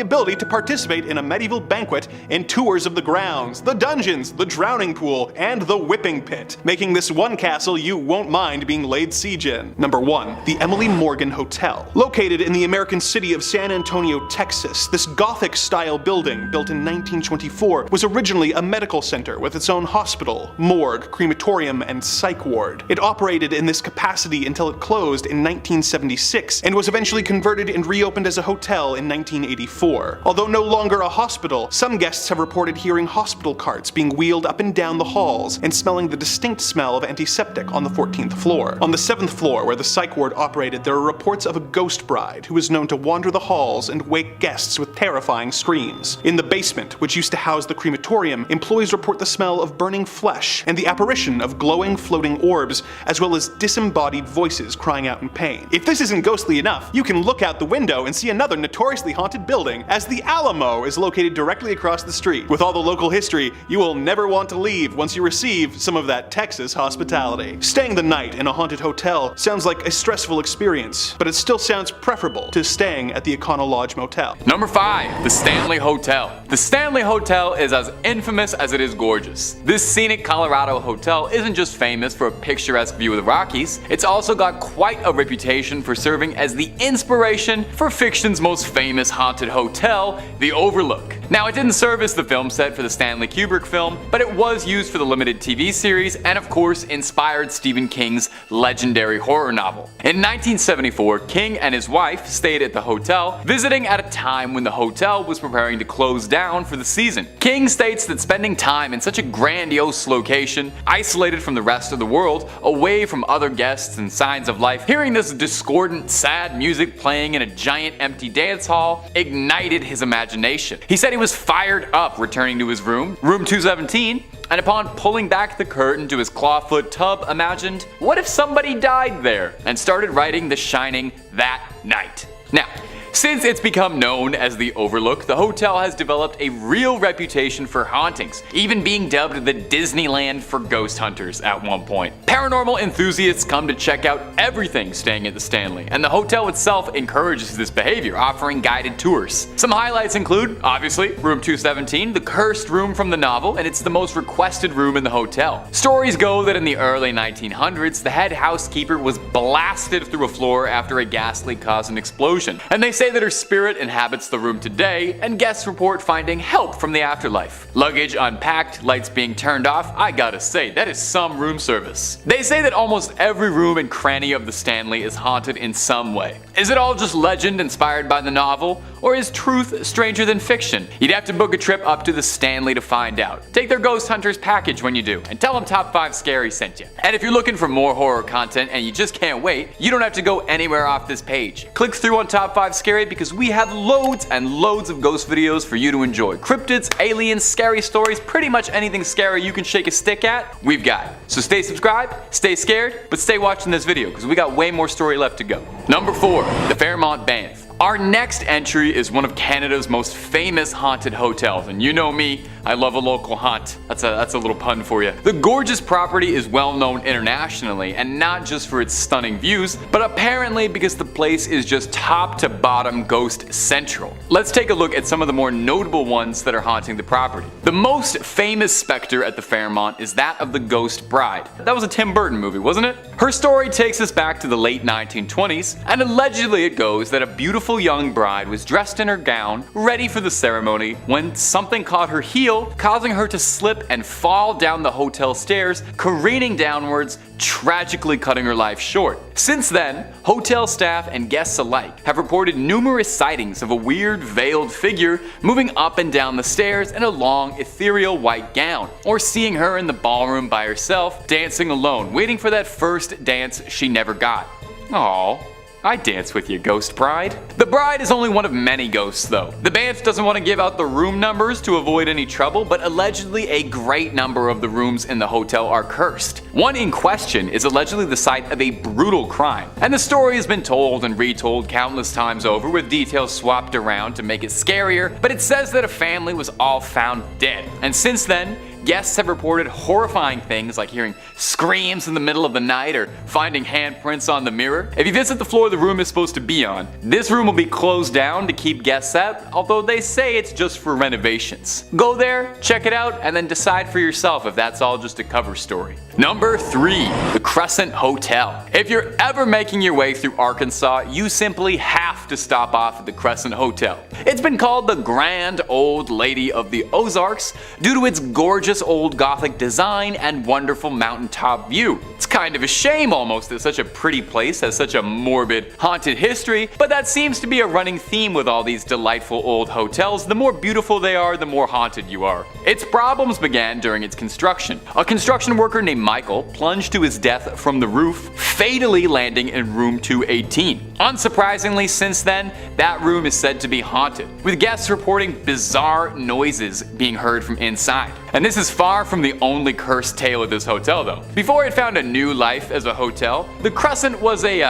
ability to participate in a medieval banquet and tours of the grounds, the dungeons, the drowning pool, and the whipping pit, making this one castle you won't mind being laid siege in. Number 1. The Emily Morgan Hotel. Located in the American city of San Antonio, Texas, this Gothic-style building, built in 1924, was originally a medical center with its own hospital, morgue, crematorium, and psych ward. It operated in this capacity until it closed in 1976 and was eventually converted and reopened as a hotel in 1984. Although no longer a hospital, some guests have reported hearing hospital carts being wheeled up and down the halls and smelling the distinct smell of antiseptic on the 14th floor. On the 7th floor, where the psych ward operated, there are reports of a ghost bride who was known to wander the halls and wake guests with terrifying screams. In the basement, which used to house the crematorium, employees report the smell of burning flesh and the apparition of glowing floating orbs, as well as disembodied voices crying out in pain. If this isn't ghostly enough, you can look out the window and see another notoriously haunted building, as the Alamo is located directly across the street. With all the local history, you will never want to leave once you receive some of that Texas hospitality. Staying the night in a haunted hotel sounds like a stressful experience, but it still sounds preferable to staying at the Econo Lodge Motel.
Number 5. The Stanley Hotel. The Stanley Hotel is as infamous as it is gorgeous. This scenic Colorado hotel isn't just famous for a picturesque view of the Rockies, it's also got quite a reputation for serving as the inspiration for fiction's most famous haunted hotel, the Overlook. Now, it didn't serve as the film set for the Stanley Kubrick film, but it was used for the limited TV series and of course inspired Stephen King's legendary horror novel. In 1974, King and his wife stayed at the hotel, visiting at a time when the hotel was preparing to close down for the season. King states that spending time in such a grandiose location, isolated from the rest of the world, away from other guests and signs of life, hearing this discordant, sad music playing in a giant empty dance hall ignited his imagination. He said he was fired up returning to his room 217, and upon pulling back the curtain to his clawfoot tub, imagined, what if somebody died there? And started writing The Shining that night. Now, since it's become known as the Overlook, the hotel has developed a real reputation for hauntings, even being dubbed the Disneyland for ghost hunters at one point. Paranormal enthusiasts come to check out everything staying at the Stanley, and the hotel itself encourages this behavior, offering guided tours. Some highlights include, obviously, room 217, the cursed room from the novel, and it's the most requested room in the hotel. Stories go that in the early 1900s, the head housekeeper was blasted through a floor after a gas leak caused an explosion, and they say that her spirit inhabits the room today, and guests report finding help from the afterlife. Luggage unpacked, lights being turned off, I gotta say, that is some room service. They say that almost every room and cranny of the Stanley is haunted in some way. Is it all just legend inspired by the novel, or is truth stranger than fiction? You'd have to book a trip up to the Stanley to find out. Take their Ghost Hunters package when you do, and tell them Top 5 Scary sent you. And if you're looking for more horror content and you just can't wait, you don't have to go anywhere off this page. Click through on Top 5 Scary because we have loads and loads of ghost videos for you to enjoy. Cryptids, aliens, scary stories, pretty much anything scary you can shake a stick at, we've got. So stay subscribed, stay scared, but stay watching this video because we got way more story left to go. Number 4. The Fairmont Banff. Our next entry is one of Canada's most famous haunted hotels, and you know me, I love a local haunt. That's a little pun for you. The gorgeous property is well known internationally, and not just for its stunning views, but apparently because the place is just top to bottom ghost central. Let's take a look at some of the more notable ones that are haunting the property. The most famous specter at the Fairmont is that of the Ghost Bride. That was a Tim Burton movie, wasn't it? Her story takes us back to the late 1920s, and allegedly it goes that a beautiful young bride was dressed in her gown, ready for the ceremony, when something caught her heel, causing her to slip and fall down the hotel stairs, careening downwards, tragically cutting her life short. Since then, hotel staff and guests alike have reported numerous sightings of a weird veiled figure moving up and down the stairs in a long ethereal white gown, or seeing her in the ballroom by herself, dancing alone, waiting for that first dance she never got. Aww. I dance with you, Ghost Bride. The bride is only one of many ghosts though. The Banff doesn't want to give out the room numbers to avoid any trouble, but allegedly a great number of the rooms in the hotel are cursed. One in question is allegedly the site of a brutal crime, and the story has been told and retold countless times over with details swapped around to make it scarier, but it says that a family was all found dead, and since then, guests have reported horrifying things like hearing screams in the middle of the night or finding handprints on the mirror. If you visit the floor the room is supposed to be on, this room will be closed down to keep guests out, although they say it's just for renovations. Go there, check it out, and then decide for yourself if that's all just a cover story. Number 3. The Crescent Hotel. If you're ever making your way through Arkansas, you simply have to stop off at the Crescent Hotel. It's been called the Grand Old Lady of the Ozarks due to its gorgeous old Gothic design and wonderful mountaintop view. It's kind of a shame almost that such a pretty place has such a morbid, haunted history, but that seems to be a running theme with all these delightful old hotels. The more beautiful they are, the more haunted you are. Its problems began during its construction. A construction worker named Michael plunged to his death from the roof, fatally landing in room 218. Unsurprisingly, since then, that room is said to be haunted, with guests reporting bizarre noises being heard from inside. And this is far from the only cursed tale of this hotel though. Before it found a new life as a hotel, the Crescent was a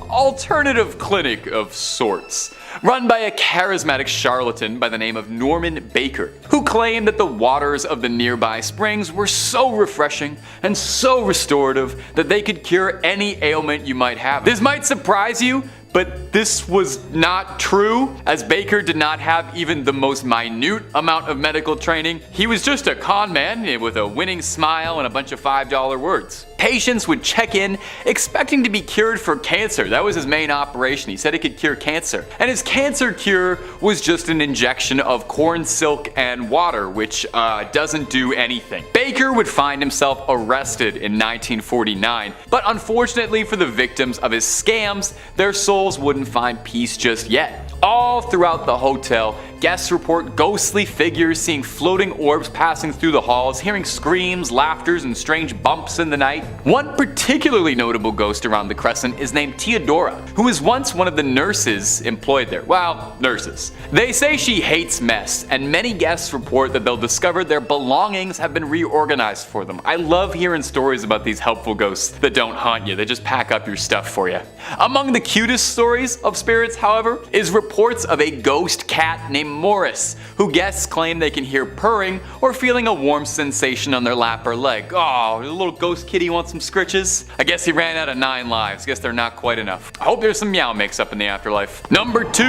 alternative clinic of sorts, run by a charismatic charlatan by the name of Norman Baker, who claimed that the waters of the nearby springs were so refreshing and so restorative that they could cure any ailment you might have. This might surprise you, but this was not true, as Baker did not have even the most minute amount of medical training. He was just a con man with a winning smile and a bunch of $5 words. Patients would check in expecting to be cured for cancer. That was his main operation. He said he could cure cancer. And his cancer cure was just an injection of corn silk and water, which doesn't do anything. Baker would find himself arrested in 1949, but unfortunately for the victims of his scams, their souls wouldn't find peace just yet. All throughout the hotel, guests report ghostly figures seeing floating orbs passing through the halls, hearing screams, laughters, and strange bumps in the night. One particularly notable ghost around the Crescent is named Theodora, who was once one of the nurses employed there. Well, nurses. They say she hates mess, and many guests report that they'll discover their belongings have been reorganized for them. I love hearing stories about these helpful ghosts that don't haunt you, they just pack up your stuff for you. Among the cutest stories of spirits, however, is reports of a ghost cat named Morris, who guests claim they can hear purring or feeling a warm sensation on their lap or leg. Oh, the little ghost kitty wants some scritches? I guess he ran out of 9 lives. Guess they're not quite enough. I hope there's some meow mix up in the afterlife. Number 2,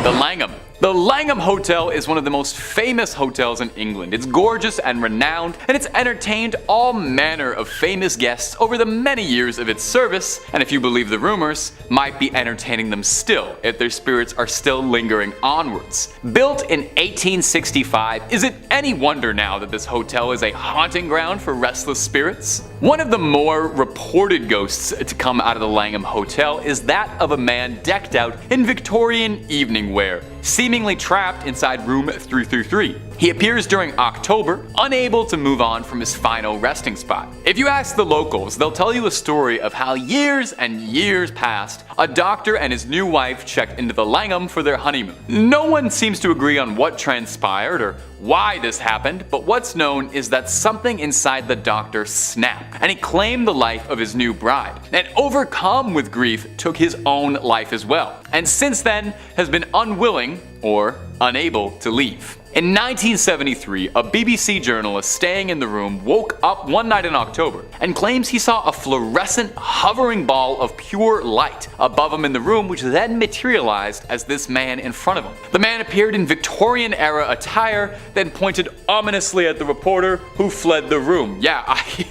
the Langham. The Langham Hotel is one of the most famous hotels in England. It's gorgeous and renowned, and it's entertained all manner of famous guests over the many years of its service, and if you believe the rumors, might be entertaining them still if their spirits are still lingering onwards. Built in 1865, is it any wonder now that this hotel is a haunting ground for restless spirits? One of the more reported ghosts to come out of the Langham Hotel is that of a man decked out in Victorian evening wear, seemingly trapped inside room 333. He appears during October, unable to move on from his final resting spot. If you ask the locals, they'll tell you a story of how years and years past, a doctor and his new wife checked into the Langham for their honeymoon. No one seems to agree on what transpired or why this happened, but what's known is that something inside the doctor snapped, and he claimed the life of his new bride, and overcome with grief, took his own life as well, and since then has been unwilling or unable to leave. In 1973, a BBC journalist staying in the room woke up one night in October and claims he saw a fluorescent hovering ball of pure light above him in the room, which then materialized as this man in front of him. The man appeared in Victorian era attire, then pointed ominously at the reporter, who fled the room. Yeah,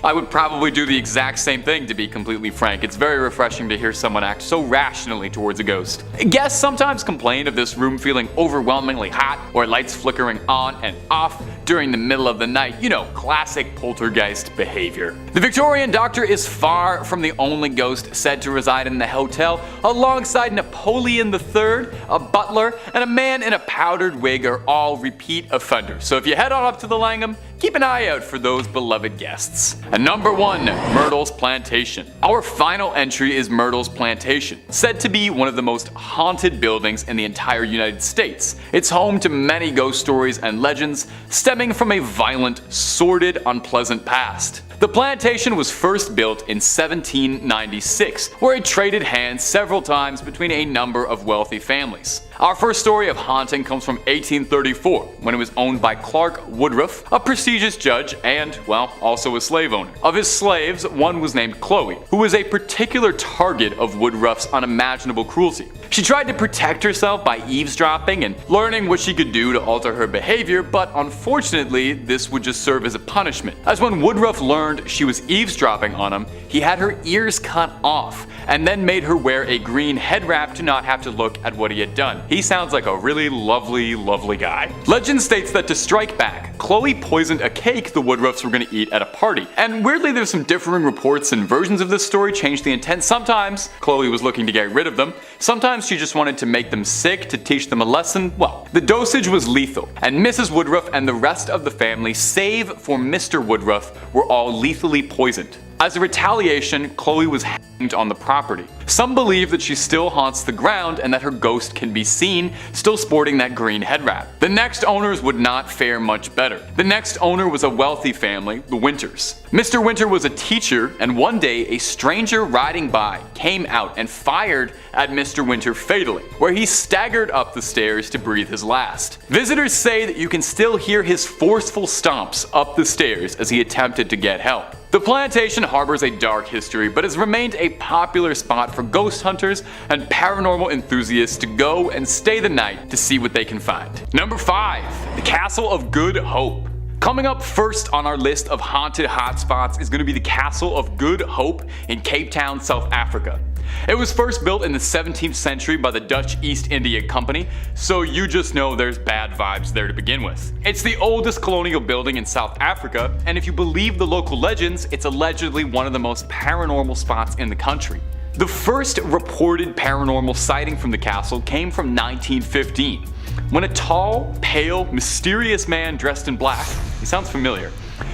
I would probably do the exact same thing, to be completely frank. It's very refreshing to hear someone act so rationally towards a ghost. Guests sometimes complain of this room feeling overwhelmingly hot or lights flickering on and off during the middle of the night. You know, classic poltergeist behavior. The Victorian doctor is far from the only ghost said to reside in the hotel. Alongside Napoleon III, a butler, and a man in a powdered wig are all repeat offenders. So if you head on up to the Langham, keep an eye out for those beloved guests. And number 1, Myrtles Plantation. Our final entry is Myrtles Plantation, said to be one of the most haunted buildings in the entire United States. It's home to many ghost stories and legends stemming from a violent, sordid, unpleasant past. The plantation was first built in 1796, where it traded hands several times between a number of wealthy families. Our first story of haunting comes from 1834, when it was owned by Clark Woodruff, a prestigious judge and, well, also a slave owner. Of his slaves, one was named Chloe, who was a particular target of Woodruff's unimaginable cruelty. She tried to protect herself by eavesdropping and learning what she could do to alter her behavior, but unfortunately, this would just serve as a punishment, as when Woodruff learned she was eavesdropping on him, he had her ears cut off, and then made her wear a green head wrap to not have to look at what he had done. He sounds like a really lovely, lovely guy. Legend states that to strike back, Chloe poisoned a cake the Woodruffs were going to eat at a party. And weirdly, there's some differing reports and versions of this story change the intent. Sometimes Chloe was looking to get rid of them. Sometimes she just wanted to make them sick to teach them a lesson. Well, the dosage was lethal, and Mrs. Woodruff and the rest of the family, save for Mr. Woodruff, were all lethally poisoned. As a retaliation, Chloe was hanged on the property. Some believe that she still haunts the ground and that her ghost can be seen, still sporting that green head wrap. The next owners would not fare much better. The next owner was a wealthy family, the Winters. Mr. Winter was a teacher, and one day a stranger riding by came out and fired at Mr. Winter fatally, where he staggered up the stairs to breathe his last. Visitors say that you can still hear his forceful stomps up the stairs as he attempted to get help. The plantation harbors a dark history, but has remained a popular spot for ghost hunters and paranormal enthusiasts to go and stay the night to see what they can find. Number 5. The Castle of Good Hope. Coming up first on our list of haunted hotspots is going to be the Castle of Good Hope in Cape Town, South Africa. It was first built in the 17th century by the Dutch East India Company, so you just know there's bad vibes there to begin with. It's the oldest colonial building in South Africa, and if you believe the local legends, it's allegedly one of the most paranormal spots in the country. The first reported paranormal sighting from the castle came from 1915, when a tall, pale, mysterious man dressed in black, he sounds familiar,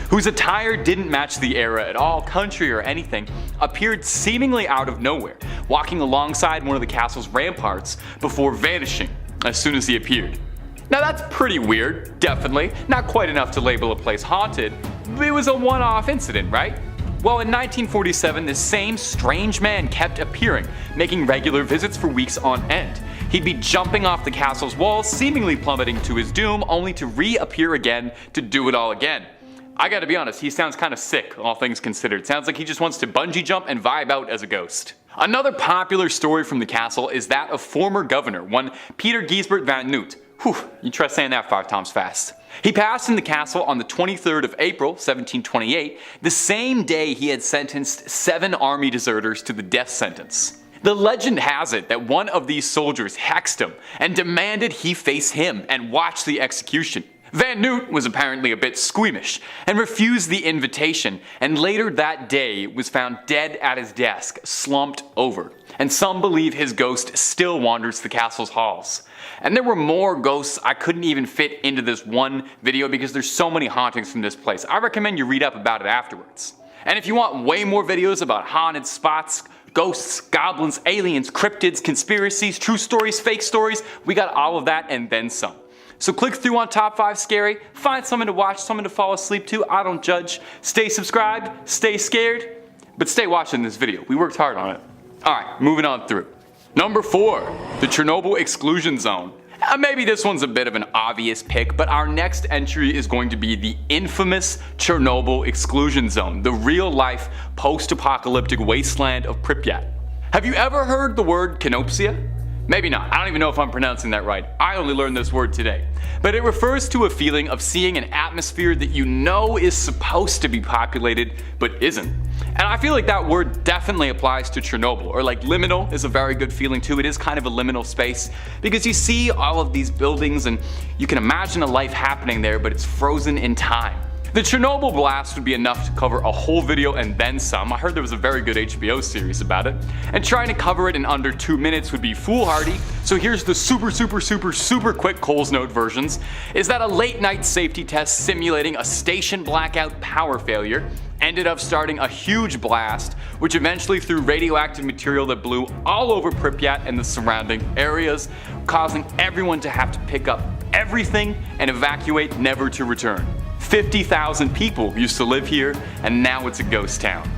whose attire didn't match the era at all, country or anything, appeared seemingly out of nowhere, walking alongside one of the castle's ramparts before vanishing as soon as he appeared. Now that's pretty weird, definitely, not quite enough to label a place haunted, but it was a one-off incident, right? Well, in 1947, this same strange man kept appearing, making regular visits for weeks on end. He'd be jumping off the castle's walls, seemingly plummeting to his doom, only to reappear again to do it all again. I gotta be honest, he sounds kinda sick, all things considered. Sounds like he just wants to bungee jump and vibe out as a ghost. Another popular story from the castle is that of former governor, one Peter Giesbert van Noot. Whew, you try saying that 5 times fast. He passed in the castle on the 23rd of April, 1728, the same day he had sentenced 7 army deserters to the death sentence. The legend has it that one of these soldiers hexed him and demanded he face him and watch the execution. Van Noot was apparently a bit squeamish and refused the invitation, and later that day was found dead at his desk, slumped over. And some believe his ghost still wanders the castle's halls. And there were more ghosts I couldn't even fit into this one video because there's so many hauntings from this place. I recommend you read up about it afterwards. And if you want way more videos about haunted spots, ghosts, goblins, aliens, cryptids, conspiracies, true stories, fake stories, we got all of that and then some. So click through on Top 5 Scary, find something to watch, something to fall asleep to, I don't judge. Stay subscribed, stay scared, but stay watching this video. We worked hard on it. Alright, moving on through. Number 4, the Chernobyl Exclusion Zone. Maybe this one's a bit of an obvious pick, but our next entry is going to be the infamous Chernobyl Exclusion Zone, the real-life post-apocalyptic wasteland of Pripyat. Have you ever heard the word Canopsia? Maybe not. I don't even know if I'm pronouncing that right. I only learned this word today. But it refers to a feeling of seeing an atmosphere that you know is supposed to be populated, but isn't. And I feel like that word definitely applies to Chernobyl, or like liminal is a very good feeling too. It is kind of a liminal space, because you see all of these buildings and you can imagine a life happening there, but it's frozen in time. The Chernobyl blast would be enough to cover a whole video and then some. I heard there was a very good HBO series about it. And trying to cover it in under 2 minutes would be foolhardy, so here's the super quick Cole's Note versions, is that a late night safety test simulating a station blackout power failure ended up starting a huge blast, which eventually threw radioactive material that blew all over Pripyat and the surrounding areas, causing everyone to have to pick up everything and evacuate, never to return. 50,000 people used to live here, and now it's a ghost town.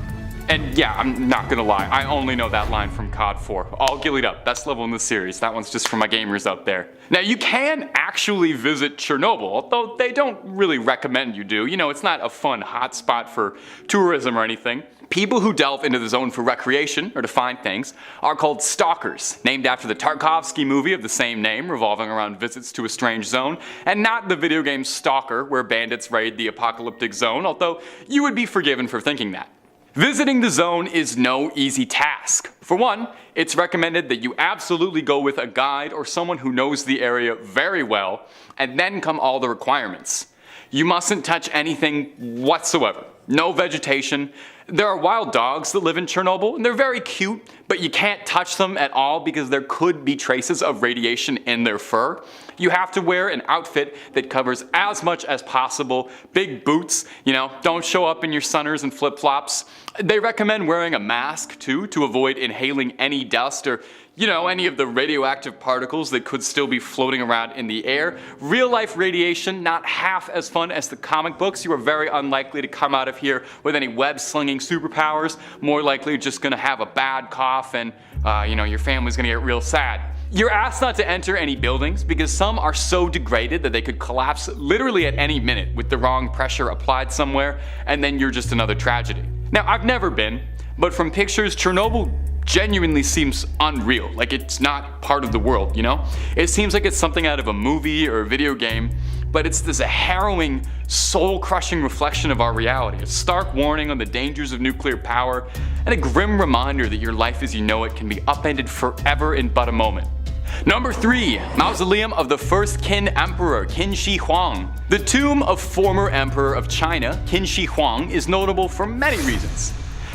And yeah, I'm not gonna lie, I only know that line from COD 4. All gillied up, best level in the series. That one's just for my gamers out there. Now you can actually visit Chernobyl, although they don't really recommend you do. You know, it's not a fun hotspot for tourism or anything. People who delve into the zone for recreation, or to find things, are called stalkers, named after the Tarkovsky movie of the same name, revolving around visits to a strange zone, and not the video game Stalker, where bandits raid the apocalyptic zone, although you would be forgiven for thinking that. Visiting the zone is no easy task. For one, it's recommended that you absolutely go with a guide or someone who knows the area very well, and then come all the requirements. You mustn't touch anything whatsoever. no vegetation. There are wild dogs that live in Chernobyl, and they're very cute, but you can't touch them at all because there could be traces of radiation in their fur. You have to wear an outfit that covers as much as possible. Big boots, don't show up in your sunners and flip-flops. They recommend wearing a mask too to avoid inhaling any dust or any of the radioactive particles that could still be floating around in the air. Real life radiation, not half as fun as the comic books. You are very unlikely to come out of here with any web-slinging superpowers. More likely just gonna have a bad cough and your family's gonna get real sad. You're asked not to enter any buildings because some are so degraded that they could collapse literally at any minute with the wrong pressure applied somewhere, and then you're just another tragedy. Now, I've never been, but from pictures, Chernobyl genuinely seems unreal, like it's not part of the world, It seems like it's something out of a movie or a video game, but it's this harrowing, soul-crushing reflection of our reality, a stark warning on the dangers of nuclear power, and a grim reminder that your life as you know it can be upended forever in but a moment. Number 3. Mausoleum of the first Qin Emperor, Qin Shi Huang. The tomb of former Emperor of China, Qin Shi Huang, is notable for many reasons.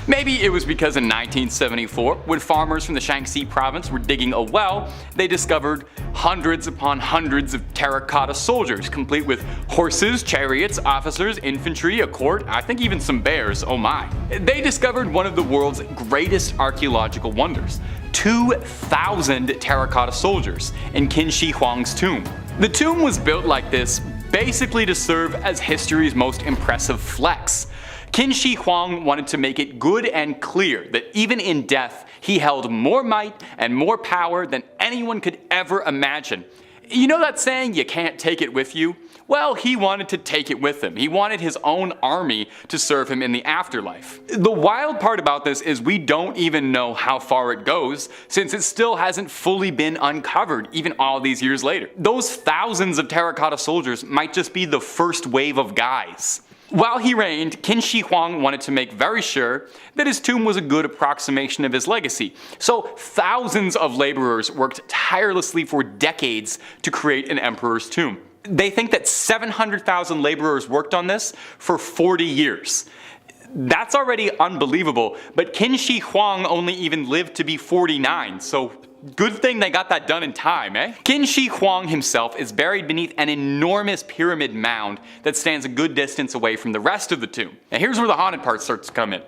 Maybe it was because in 1974, when farmers from the Shaanxi province were digging a well, they discovered hundreds upon hundreds of terracotta soldiers, complete with horses, chariots, officers, infantry, a court, I think even some bears, oh my. They discovered one of the world's greatest archaeological wonders, 2,000 terracotta soldiers in Qin Shi Huang's tomb. The tomb was built like this basically to serve as history's most impressive flex. Qin Shi Huang wanted to make it good and clear that even in death, he held more might and more power than anyone could ever imagine. You know that saying, you can't take it with you? Well, he wanted to take it with him. He wanted his own army to serve him in the afterlife. The wild part about this is we don't even know how far it goes, since it still hasn't fully been uncovered even all these years later. Those thousands of terracotta soldiers might just be the first wave of guys. While he reigned, Qin Shi Huang wanted to make very sure that his tomb was a good approximation of his legacy, so thousands of laborers worked tirelessly for decades to create an emperor's tomb. They think that 700,000 laborers worked on this for 40 years. That's already unbelievable, but Qin Shi Huang only even lived to be 49, so good thing they got that done in time, eh? Qin Shi Huang himself is buried beneath an enormous pyramid mound that stands a good distance away from the rest of the tomb. Now here's where the haunted part starts to come in.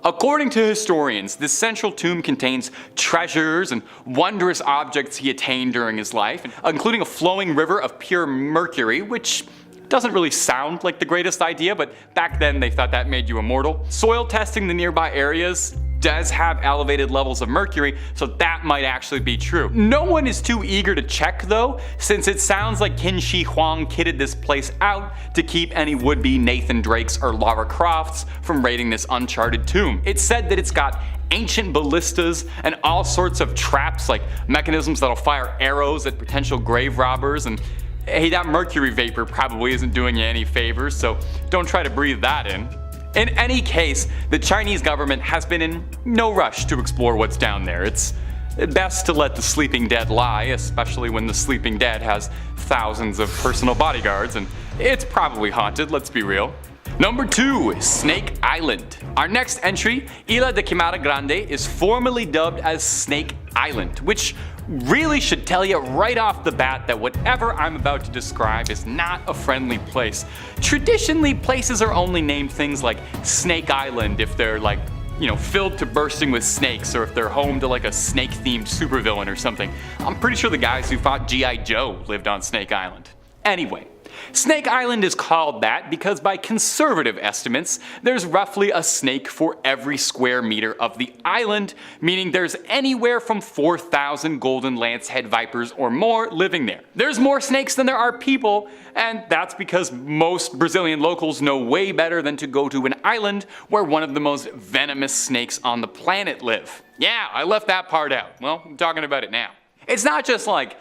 According to historians, this central tomb contains treasures and wondrous objects he attained during his life, including a flowing river of pure mercury, which doesn't really sound like the greatest idea, but back then they thought that made you immortal. Soil testing the nearby areas does have elevated levels of mercury, so that might actually be true. No one is too eager to check though, since it sounds like Qin Shi Huang kitted this place out to keep any would-be Nathan Drakes or Lara Crofts from raiding this uncharted tomb. It's said that it's got ancient ballistas and all sorts of traps, like mechanisms that'll fire arrows at potential grave robbers, and hey, that mercury vapor probably isn't doing you any favors, so don't try to breathe that in. In any case, the Chinese government has been in no rush to explore what's down there. It's best to let the sleeping dead lie, especially when the sleeping dead has thousands of personal bodyguards, and it's probably haunted, let's be real. Number 2. Snake Island. Our next entry, Isla de Quimada Grande, is formally dubbed as Snake Island, which really should tell you right off the bat that whatever I'm about to describe is not a friendly place. Traditionally, places are only named things like Snake Island if they're filled to bursting with snakes, or if they're home to like a snake-themed supervillain or something. I'm pretty sure the guys who fought G.I. Joe lived on Snake Island. Anyway, Snake Island is called that because by conservative estimates, there's roughly a snake for every square meter of the island, meaning there's anywhere from 4,000 golden lancehead vipers or more living there. There's more snakes than there are people, and that's because most Brazilian locals know way better than to go to an island where one of the most venomous snakes on the planet live. Yeah, I left that part out. Well, I'm talking about it now. It's not just like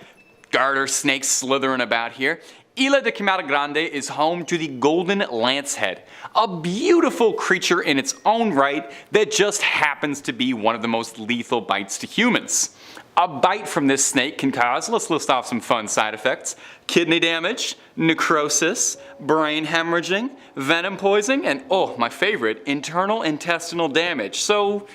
garter snakes slithering about here. Isla de Quimada Grande is home to the golden lancehead, a beautiful creature in its own right that just happens to be one of the most lethal bites to humans. A bite from this snake can cause, let's list off some fun side effects, kidney damage, necrosis, brain hemorrhaging, venom poisoning, and oh, my favorite, internal intestinal damage. So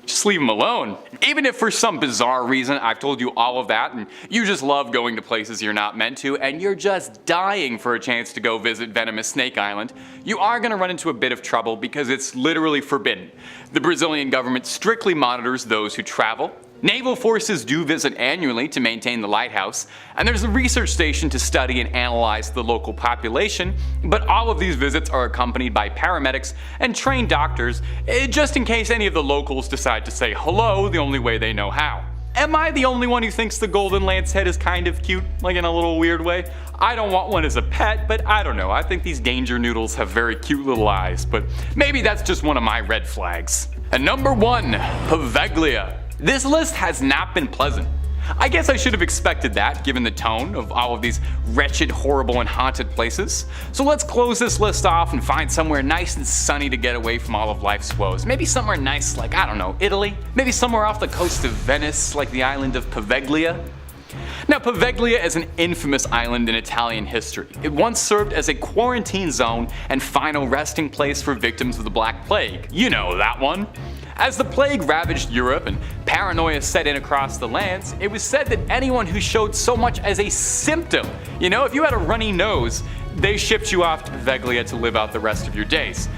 just leave them alone. Even if for some bizarre reason I've told you all of that and you just love going to places you're not meant to and you're just dying for a chance to go visit Venomous Snake Island, you are going to run into a bit of trouble because it's literally forbidden. The Brazilian government strictly monitors those who travel. Naval forces do visit annually to maintain the lighthouse, and there's a research station to study and analyze the local population, but all of these visits are accompanied by paramedics and trained doctors, just in case any of the locals decide to say hello the only way they know how. Am I the only one who thinks the golden lancehead is kind of cute, like in a little weird way? I don't want one as a pet, but I don't know, I think these danger noodles have very cute little eyes, but maybe that's just one of my red flags. And number 1, Poveglia. This list has not been pleasant. I guess I should have expected that, given the tone of all of these wretched, horrible, and haunted places. So let's close this list off and find somewhere nice and sunny to get away from all of life's woes. Maybe somewhere nice like, I don't know, Italy? Maybe somewhere off the coast of Venice, like the island of Poveglia? Now, Poveglia is an infamous island in Italian history. It once served as a quarantine zone and final resting place for victims of the Black Plague. You know that one. As the plague ravaged Europe and paranoia set in across the lands, it was said that anyone who showed so much as a symptom, if you had a runny nose, they shipped you off to Poveglia to live out the rest of your days.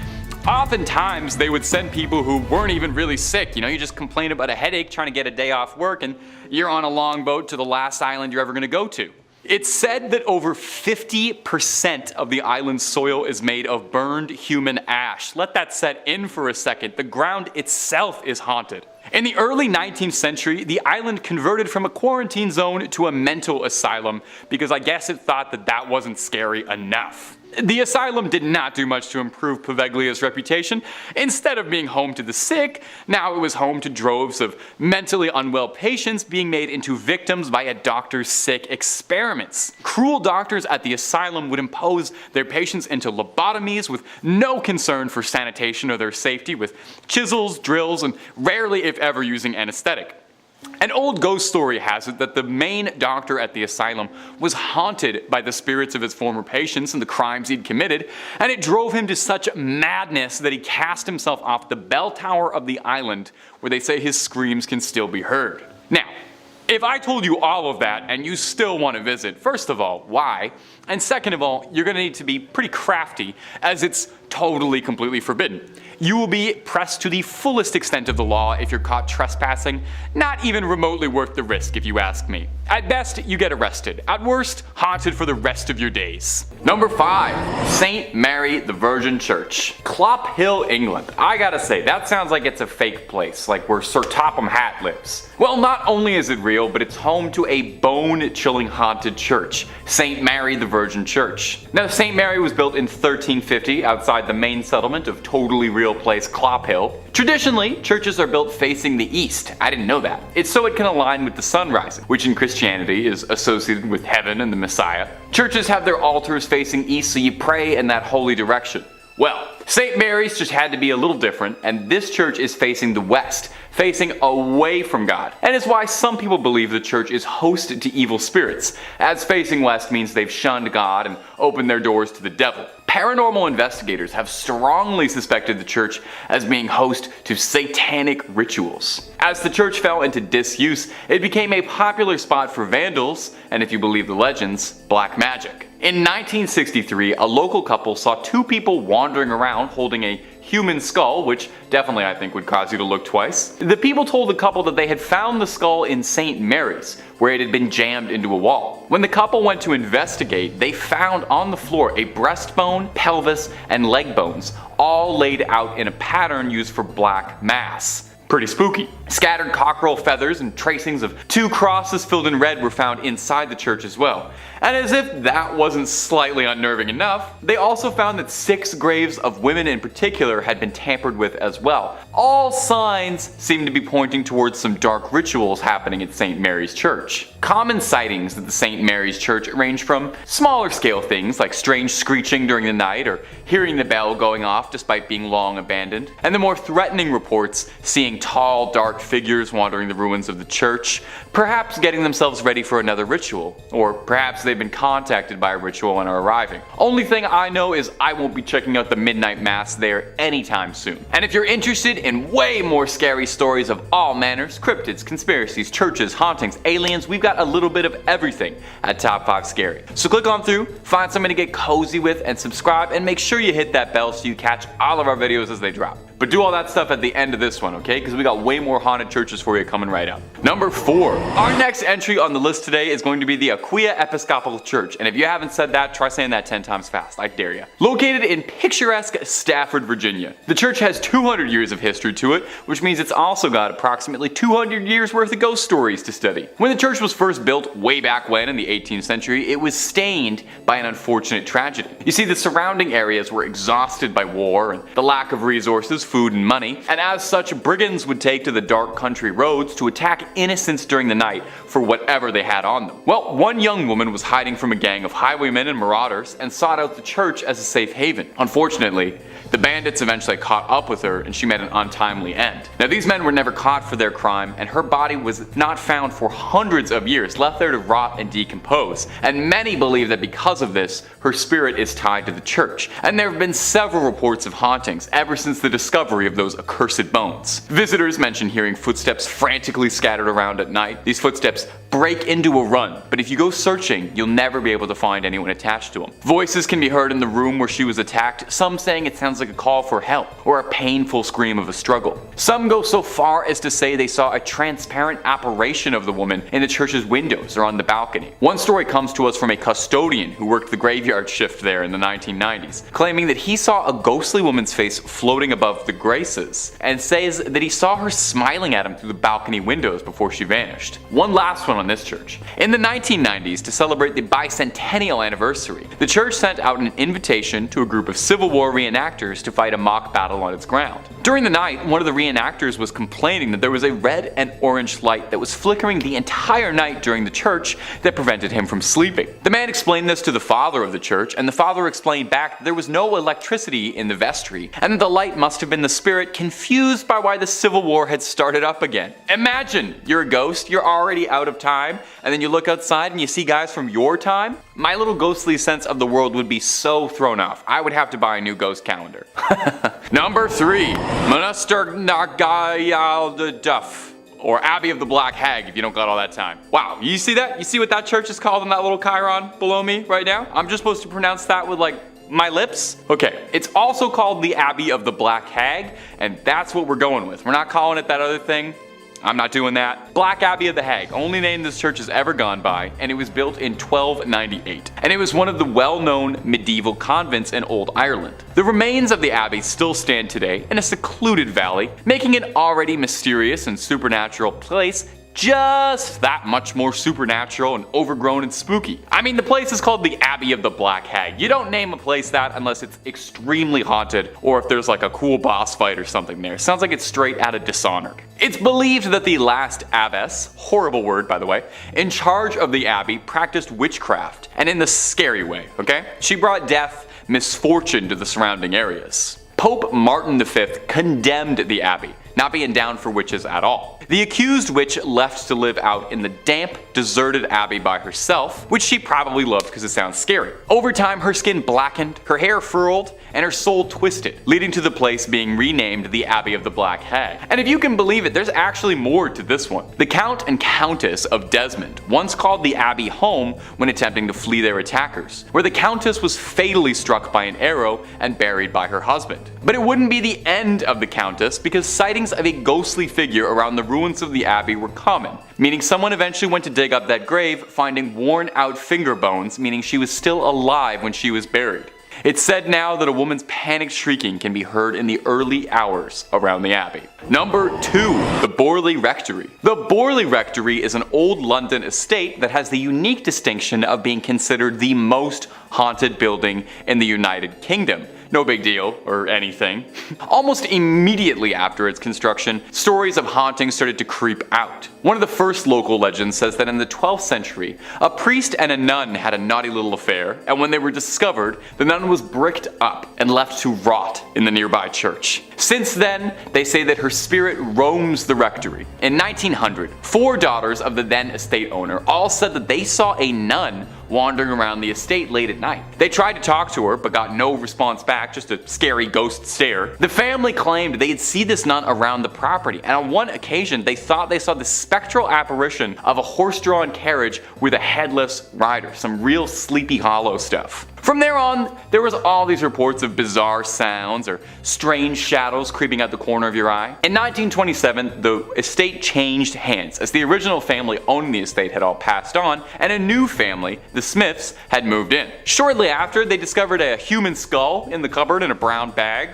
Oftentimes, they would send people who weren't even really sick. You just complain about a headache trying to get a day off work and you're on a longboat to the last island you're ever going to go to. It's said that over 50% of the island's soil is made of burned human ash. Let that set in for a second. The ground itself is haunted. In the early 19th century, the island converted from a quarantine zone to a mental asylum because I guess it thought that that wasn't scary enough. The asylum did not do much to improve Poveglia's reputation. Instead of being home to the sick, now it was home to droves of mentally unwell patients being made into victims by a doctor's sick experiments. Cruel doctors at the asylum would impose their patients into lobotomies with no concern for sanitation or their safety, with chisels, drills, and rarely if ever using anesthetic. An old ghost story has it that the main doctor at the asylum was haunted by the spirits of his former patients and the crimes he'd committed, and it drove him to such madness that he cast himself off the bell tower of the island, where they say his screams can still be heard. Now, if I told you all of that and you still want to visit, first of all, why? And second of all, you're going to need to be pretty crafty, as it's totally, completely forbidden. You will be pressed to the fullest extent of the law if you're caught trespassing, not even remotely worth the risk if you ask me. At best, you get arrested. At worst, haunted for the rest of your days. Number 5, St. Mary the Virgin Church. Clop Hill, England. I gotta say, that sounds like it's a fake place, like where Sir Topham Hatt lives. Well, not only is it real, but it's home to a bone-chilling haunted church, St. Mary the Virgin Church. Now, St. Mary was built in 1350 outside the main settlement of totally real place Clop Hill. Traditionally, churches are built facing the east. I didn't know that. It's so it can align with the sun rising, which in Christianity is associated with heaven and the Messiah. Churches have their altars facing east, so you pray in that holy direction. Well, St. Mary's just had to be a little different, and this church is facing the west, facing away from God. And it's why some people believe the church is hosted to evil spirits, as facing west means they've shunned God and opened their doors to the devil. Paranormal investigators have strongly suspected the church as being host to satanic rituals. As the church fell into disuse, it became a popular spot for vandals, and if you believe the legends, black magic. In 1963, a local couple saw 2 people wandering around holding a human skull, which definitely I think would cause you to look twice. The people told the couple that they had found the skull in St. Mary's, where it had been jammed into a wall. When the couple went to investigate, they found on the floor a breastbone, pelvis, and leg bones, all laid out in a pattern used for black mass. Pretty spooky. Scattered cockerel feathers and tracings of 2 crosses filled in red were found inside the church as well. And as if that wasn't slightly unnerving enough, they also found that 6 graves of women in particular had been tampered with as well. All signs seem to be pointing towards some dark rituals happening at St. Mary's Church. Common sightings at the St. Mary's Church range from smaller scale things like strange screeching during the night or hearing the bell going off despite being long abandoned, and the more threatening reports seeing tall, dark figures wandering the ruins of the church, perhaps getting themselves ready for another ritual, or perhaps they've been contacted by a ritual and are arriving. Only thing I know is I won't be checking out the midnight mass there anytime soon. And if you're interested in way more scary stories of all manners, cryptids, conspiracies, churches, hauntings, aliens, we've got a little bit of everything at Top 5 Scary. So click on through, find something to get cozy with, and subscribe, and make sure you hit that bell so you catch all of our videos as they drop. But do all that stuff at the end of this one, okay? Because we got way more haunted churches for you coming right up. Number 4. Our next entry on the list today is going to be the Aquia Episcopal Church. And if you haven't said that, try saying that 10 times fast. I dare you. Located in picturesque Stafford, Virginia. The church has 200 years of history to it, which means it's also got approximately 200 years worth of ghost stories to study. When the church was first built way back when in the 18th century, it was stained by an unfortunate tragedy. You see, the surrounding areas were exhausted by war and the lack of resources, food, and money, and as such, brigands would take to the dark country roads to attack innocents during the night for whatever they had on them. Well, one young woman was hiding from a gang of highwaymen and marauders and sought out the church as a safe haven. Unfortunately, the bandits eventually caught up with her and she met an untimely end. Now, these men were never caught for their crime, and her body was not found for hundreds of years, left there to rot and decompose. And many believe that because of this, her spirit is tied to the church. And there have been several reports of hauntings ever since the discovery of those accursed bones. Visitors mention hearing footsteps frantically scattered around at night. These footsteps break into a run, but if you go searching, you'll never be able to find anyone attached to them. Voices can be heard in the room where she was attacked, some saying it sounds like a call for help or a painful scream of a struggle. Some go so far as to say they saw a transparent apparition of the woman in the church's windows or on the balcony. One story comes to us from a custodian who worked the graveyard shift there in the 1990s, claiming that he saw a ghostly woman's face floating above the graces, and says that he saw her smiling at him through the balcony windows before she vanished. One last one on this church. In the 1990s, to celebrate the bicentennial anniversary, the church sent out an invitation to a group of Civil War reenactors to fight a mock battle on its ground. During the night, one of the reenactors was complaining that there was a red and orange light that was flickering the entire night during the church that prevented him from sleeping. The man explained this to the father of the church, and the father explained back that there was no electricity in the vestry, and that the light must have been the spirit confused by why the Civil War had started up again. Imagine, you're a ghost, you're already out of time, and then you look outside and you see guys from your time? My little ghostly sense of the world would be so thrown off. I would have to buy a new ghost calendar. Number 3. Monaster Nagayal Duff, or Abbey of the Black Hag if you don't got all that time. Wow, you see that? You see what that church is called in that little chyron below me right now? I'm just supposed to pronounce that with my lips? Okay, it's also called the Abbey of the Black Hag, and that's what we're going with. We're not calling it that other thing. I'm not doing that. Black Abbey of the Hag, only name this church has ever gone by, and it was built in 1298. And it was one of the well-known medieval convents in Old Ireland. The remains of the abbey still stand today in a secluded valley, making it already mysterious and supernatural place just that much more supernatural and overgrown and spooky. I mean, the place is called the Abbey of the Black Hag. You don't name a place that unless it's extremely haunted or if there's like a cool boss fight or something there. Sounds like it's straight out of Dishonored. It's believed that the last abbess, horrible word by the way, in charge of the abbey practiced witchcraft, and in the scary way, okay? She brought death, misfortune to the surrounding areas. Pope Martin V condemned the abbey, not being down for witches at all. The accused witch left to live out in the damp, deserted abbey by herself, which she probably loved because it sounds scary. Over time, her skin blackened, her hair furled, and her soul twisted, leading to the place being renamed the Abbey of the Black Hag. And if you can believe it, there's actually more to this one. The Count and Countess of Desmond once called the abbey home when attempting to flee their attackers, where the Countess was fatally struck by an arrow and buried by her husband. But it wouldn't be the end of the Countess, because sightings of a ghostly figure around the ruins of the abbey were common, meaning someone eventually went to dig up that grave, finding worn out finger bones, meaning she was still alive when she was buried. It's said now that a woman's panicked shrieking can be heard in the early hours around the abbey. Number 2. The Borley Rectory. The Borley Rectory is an old London estate that has the unique distinction of being considered the most haunted building in the United Kingdom. No big deal, or anything. Almost immediately after its construction, stories of hauntings started to creep out. One of the first local legends says that in the 12th century, a priest and a nun had a naughty little affair, and when they were discovered, the nun was bricked up and left to rot in the nearby church. Since then, they say that her spirit roams the rectory. In 1900, 4 daughters of the then estate owner all said that they saw a nun wandering around the estate late at night. They tried to talk to her, but got no response back, just a scary ghost stare. The family claimed they'd see this nun around the property, and on one occasion they thought they saw the spectral apparition of a horse-drawn carriage with a headless rider. Some real Sleepy Hollow stuff. From there on, there was all these reports of bizarre sounds or strange shadows creeping out the corner of your eye. In 1927, the estate changed hands as the original family owning the estate had all passed on, and a new family, the Smiths, had moved in. Shortly after, they discovered a human skull in the cupboard in a brown bag.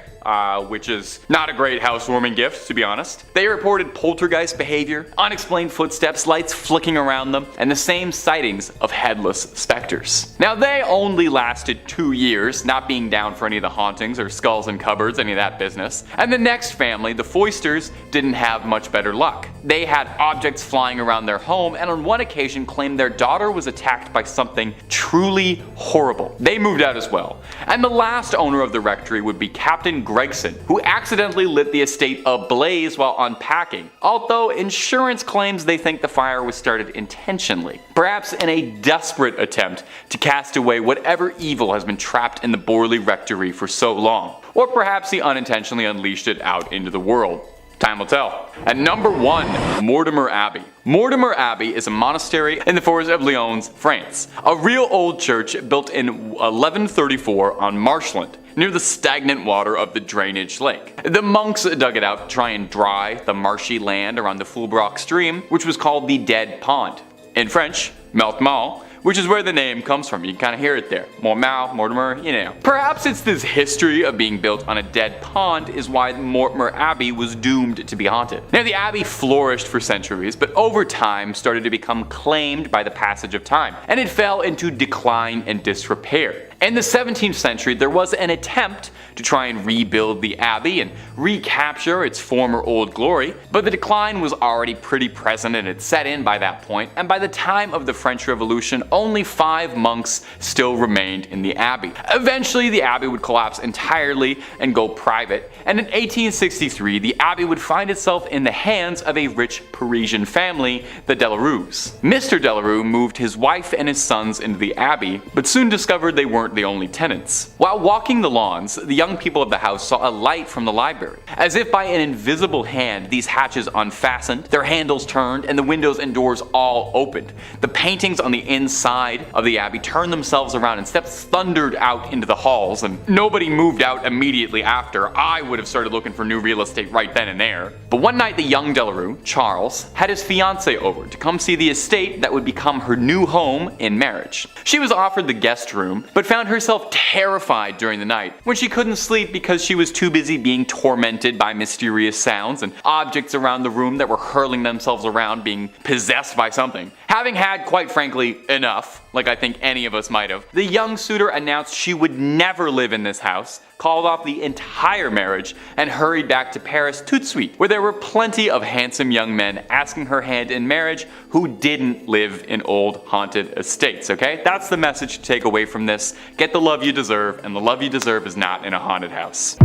Which is not a great housewarming gift, to be honest. They reported poltergeist behavior, unexplained footsteps, lights flicking around them, and the same sightings of headless specters. Now, they only lasted 2 years, not being down for any of the hauntings or skulls in cupboards, any of that business. And the next family, the Foysters, didn't have much better luck. They had objects flying around their home, and on one occasion claimed their daughter was attacked by something truly horrible. They moved out as well. And the last owner of the rectory would be Captain Gregson, who accidentally lit the estate ablaze while unpacking, although insurance claims they think the fire was started intentionally, perhaps in a desperate attempt to cast away whatever evil has been trapped in the Borley Rectory for so long, or perhaps he unintentionally unleashed it out into the world. Time will tell. At number 1, Mortimer Abbey. Mortimer Abbey is a monastery in the forest of Lyons, France. A real old church built in 1134 on marshland, near the stagnant water of the drainage lake. The monks dug it out to try and dry the marshy land around the Fulbrock stream, which was called the Dead Pond. In French, Mortemont, which is where the name comes from. You can kind of hear it there. Mortimer, you know. Perhaps it's this history of being built on a dead pond is why Mortimer Abbey was doomed to be haunted. Now, the abbey flourished for centuries, but over time started to become claimed by the passage of time, and it fell into decline and disrepair. In the 17th century, there was an attempt to try and rebuild the abbey and recapture its former old glory, but the decline was already pretty present and had set in by that point, and by the time of the French Revolution, only 5 monks still remained in the abbey. Eventually, the abbey would collapse entirely and go private, and in 1863, the abbey would find itself in the hands of a rich Parisian family, the Delarues. Mr. Delarue moved his wife and his sons into the abbey, but soon discovered they weren't the only tenants. While walking the lawns, the young people of the house saw a light from the library. As if by an invisible hand, these hatches unfastened, their handles turned, and the windows and doors all opened. The paintings on the inside of the abbey turned themselves around and steps thundered out into the halls, and nobody moved out immediately after. I would have started looking for new real estate right then and there. But one night the young Delarue, Charles, had his fiancée over to come see the estate that would become her new home in marriage. She was offered the guest room, but found herself terrified during the night when she couldn't sleep because she was too busy being tormented by mysterious sounds and objects around the room that were hurling themselves around, being possessed by something. Having had, quite frankly, enough, like I think any of us might have, the young suitor announced she would never live in this house, called off the entire marriage, and hurried back to Paris tout de suite, where there were plenty of handsome young men asking her hand in marriage who didn't live in old haunted estates, okay? That's the message to take away from this. Get the love you deserve, and the love you deserve is not in a haunted house.